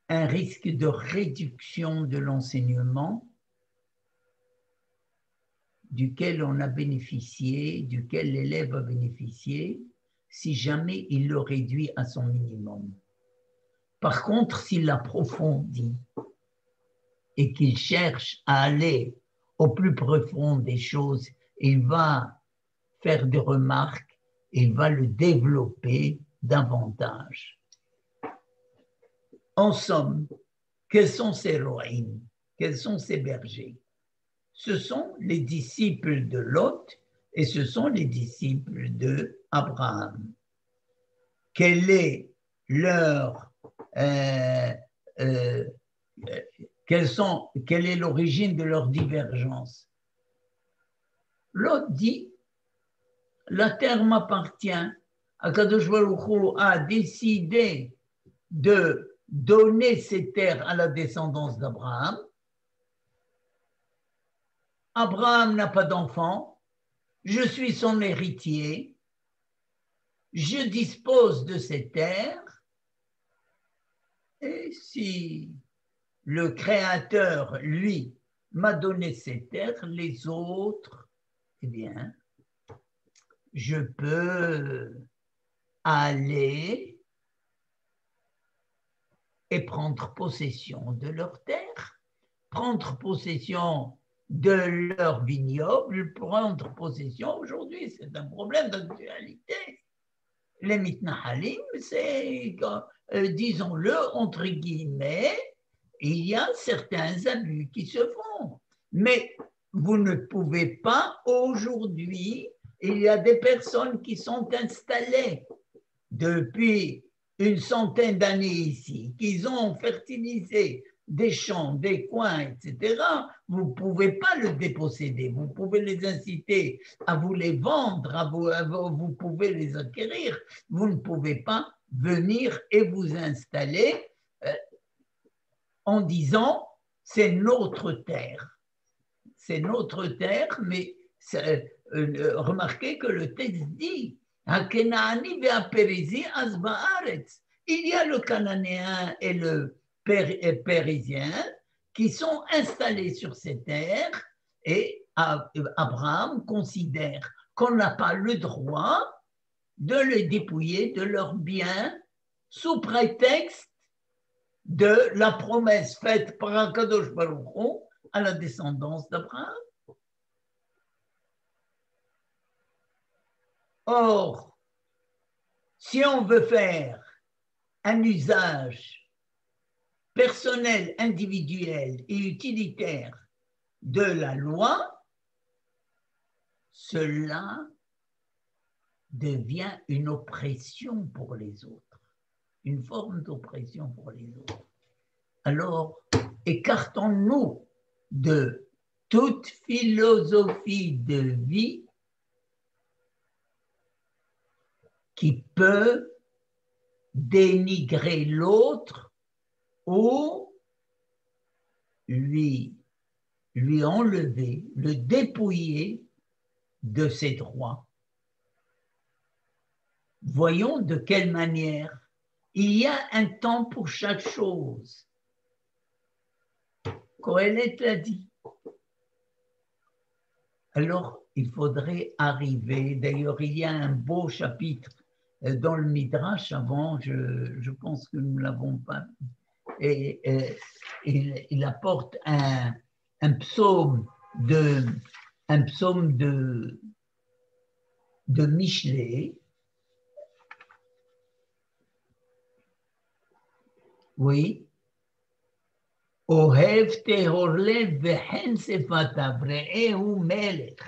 un risque de réduction de l'enseignement duquel on a bénéficié, duquel l'élève a bénéficié, si jamais il le réduit à son minimum. Par contre, s'il l'approfondit et qu'il cherche à aller au plus profond des choses, il va faire des remarques, il va le développer davantage. En somme, quels sont ces roïnes? Quels sont ces bergers? Ce sont les disciples de Lot et ce sont les disciples d'Abraham. Quelle est leur quelle est l'origine de leur divergence? Lot dit, la terre m'appartient. Akadosh Baruch Hu a décidé de donner ces terres à la descendance d'Abraham. Abraham n'a pas d'enfant, je suis son héritier, je dispose de ces terres, et si le Créateur, lui, m'a donné ces terres, les autres, eh bien, je peux aller et prendre possession de leurs terres, prendre possession de leur vignoble, prendre possession aujourd'hui, c'est un problème d'actualité. Les mitnahalim, c'est, disons-le, entre guillemets, il y a certains abus qui se font. Mais vous ne pouvez pas aujourd'hui, il y a des personnes qui sont installées depuis une centaine d'années ici, qui ont fertilisé des champs, des coins, etc., vous ne pouvez pas le déposséder. Vous pouvez les inciter à vous les vendre, vous pouvez les acquérir. Vous ne pouvez pas venir et vous installer en disant c'est notre terre. C'est notre terre, mais remarquez que le texte dit il y a le cananéen et le périsien qui sont installés sur ces terres et Abraham considère qu'on n'a pas le droit de les dépouiller de leurs biens sous prétexte de la promesse faite par Akadosh Baruch Hu à la descendance d'Abraham. Or, si on veut faire un usage personnel, individuel et utilitaire de la loi, cela devient une oppression pour les autres, une forme d'oppression pour les autres. Alors, écartons-nous de toute philosophie de vie qui peut dénigrer l'autre ou lui enlever, le dépouiller de ses droits. Voyons de quelle manière. Il y a un temps pour chaque chose. Kohelet l'a dit. Alors, il faudrait arriver, d'ailleurs, il y a un beau chapitre dans le Midrash avant, je pense que nous ne l'avons pas, et il apporte un psaume de Michelet, oui, Ohev tehorlev vehen sefatav re'ehu melech.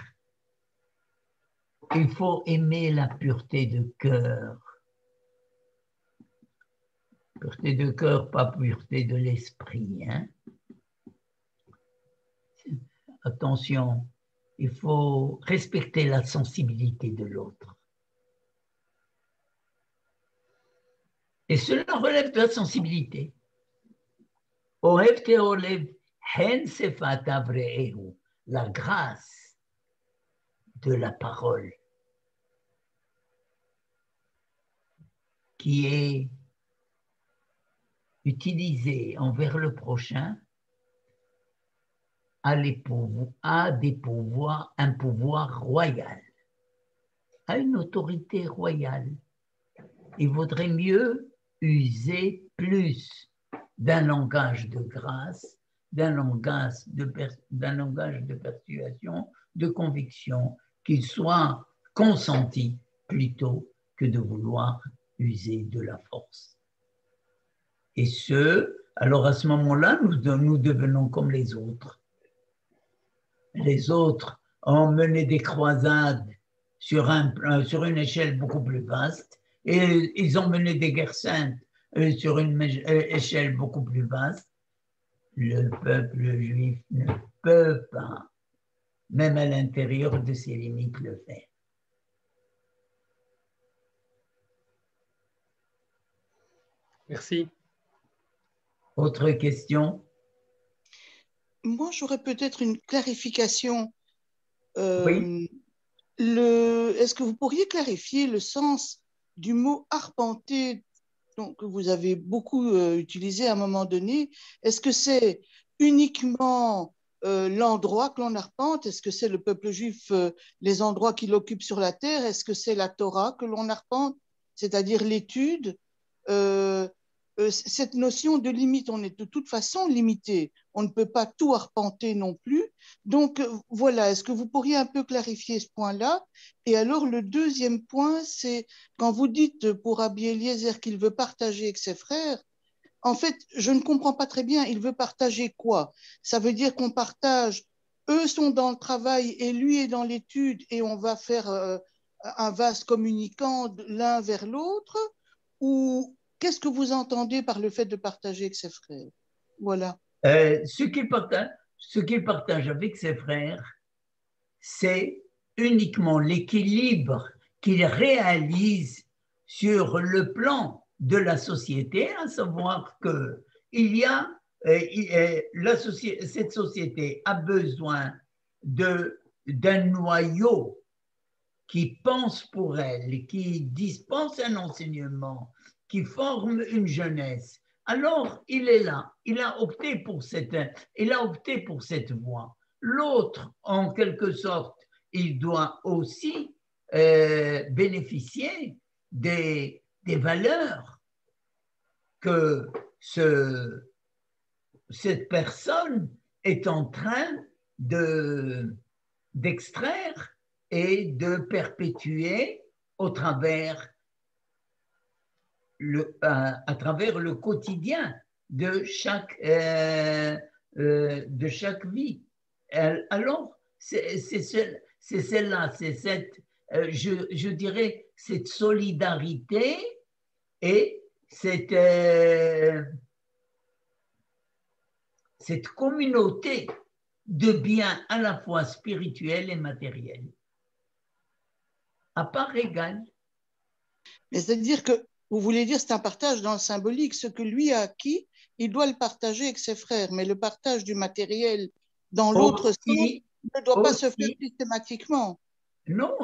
Il faut aimer la pureté de cœur. Pureté de cœur, pas pureté de l'esprit. Hein? attention, il faut respecter la sensibilité de l'autre. Et cela relève de la sensibilité. La grâce de la parole qui est utilisée envers le prochain a un pouvoir royal, a une autorité royale. Il vaudrait mieux user plus d'un langage de grâce, d'un langage de persuasion, de conviction, qu'il soit consenti plutôt que de vouloir user de la force. Et alors à ce moment-là, nous devenons comme les autres. Les autres ont mené des croisades sur une échelle beaucoup plus vaste, et ils ont mené des guerres saintes sur une échelle beaucoup plus vaste. Le peuple juif ne peut pas, même à l'intérieur de ses limites, le faire. Merci. Autre question? Moi, j'aurais peut-être une clarification. Oui. Est-ce que vous pourriez clarifier le sens du mot arpenter, donc, que vous avez beaucoup utilisé à un moment donné? Est-ce que c'est uniquement l'endroit que l'on arpente? Est-ce que c'est le peuple juif, les endroits qu'il occupe sur la terre? Est-ce que c'est la Torah que l'on arpente, c'est-à-dire l'étude? Cette notion de limite, on est de toute façon limité. On ne peut pas tout arpenter non plus. Donc, voilà, est-ce que vous pourriez un peu clarifier ce point-là? Et alors, le deuxième point, c'est quand vous dites pour Rabbi Eliezer qu'il veut partager avec ses frères, en fait, je ne comprends pas très bien, il veut partager quoi? Ça veut dire qu'on partage, eux sont dans le travail et lui est dans l'étude et on va faire un vase communicant l'un vers l'autre? Ou qu'est-ce que vous entendez par le fait de partager avec ses frères? Voilà. Ce qu'il partage avec ses frères, c'est uniquement l'équilibre qu'il réalise sur le plan de la société, à savoir que cette société a besoin d'un noyau qui pense pour elle, qui dispense un enseignement, qui forme une jeunesse. Alors, il est là, il a opté pour cette voie. L'autre, en quelque sorte, il doit aussi bénéficier des valeurs que cette personne est en train d'extraire et de perpétuer à travers le quotidien de chaque vie. Alors, c'est celle-là, c'est je dirais, cette solidarité et cette communauté de biens à la fois spirituels et matériels, à part égale. C'est-à-dire que vous voulez dire c'est un partage dans le symbolique, ce que lui a acquis, il doit le partager avec ses frères, mais le partage du matériel dans l'autre sens ne doit pas se faire systématiquement. Non,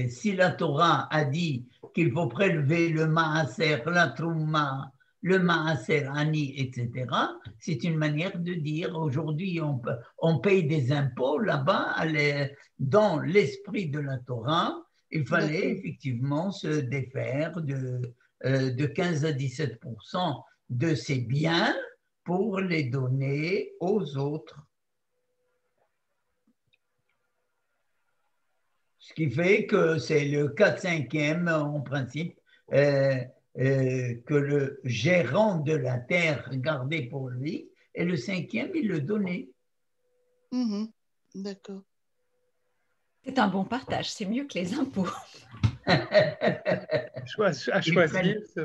si la Torah a dit qu'il faut prélever le maaser, la trouma, le maaser ani, etc., c'est une manière de dire aujourd'hui on paye des impôts là-bas, dans l'esprit de la Torah, il fallait effectivement se défaire de 15 à 17% de ces biens pour les donner aux autres. Ce qui fait que c'est le 4/5e en principe que le gérant de la terre gardait pour lui, et le 5e, il le donnait. D'accord. C'est un bon partage, c'est mieux que les impôts. À choisir,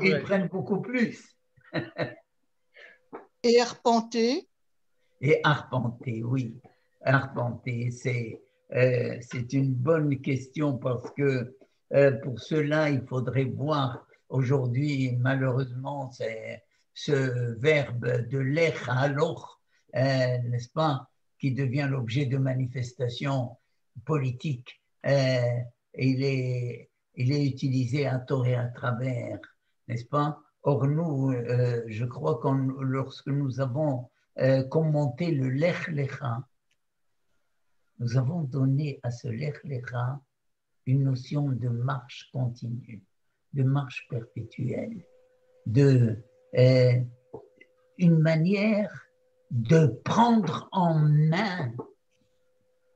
ils prennent beaucoup plus. Et arpenter? Et arpenter, oui. Arpenter, c'est une bonne question parce que pour cela, il faudrait voir aujourd'hui, malheureusement, c'est ce verbe de lech haloch, n'est-ce pas, qui devient l'objet de manifestations politiques. Il est utilisé à tort et à travers, n'est-ce pas? Or, nous, je crois que lorsque nous avons commenté le Lech Lecha, nous avons donné à ce Lech Lecha une notion de marche continue, de marche perpétuelle, une manière de prendre en main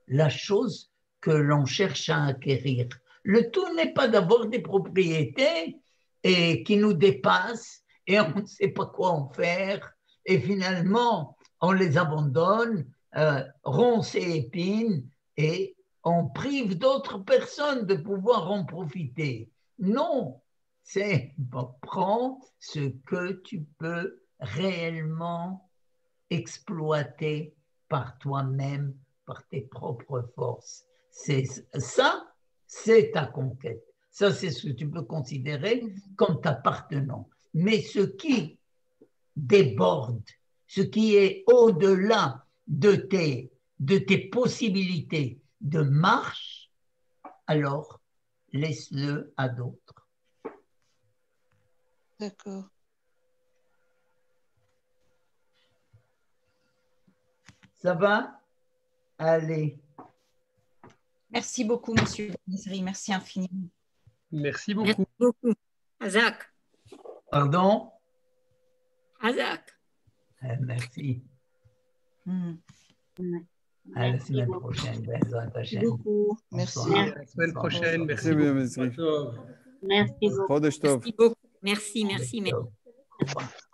la chose que l'on cherche à acquérir. Le tout n'est pas d'avoir des propriétés et qui nous dépassent et on ne sait pas quoi en faire et finalement on les abandonne, ronces et épines, et on prive d'autres personnes de pouvoir en profiter. Non, c'est prends ce que tu peux réellement exploiter par toi-même, par tes propres forces. Ça, c'est ta conquête. Ça, c'est ce que tu peux considérer comme t'appartenant. Mais ce qui déborde, ce qui est au-delà de tes possibilités de marche, alors laisse-le à d'autres. D'accord. Ça va? Allez. Merci beaucoup, Monsieur Benezri. Merci infiniment. Merci beaucoup. Merci beaucoup. Azak. Pardon? Azak. Merci. À la semaine prochaine. Merci beaucoup. Merci. À la semaine prochaine. Merci beaucoup. Merci beaucoup. Merci beaucoup. Merci. Au revoir.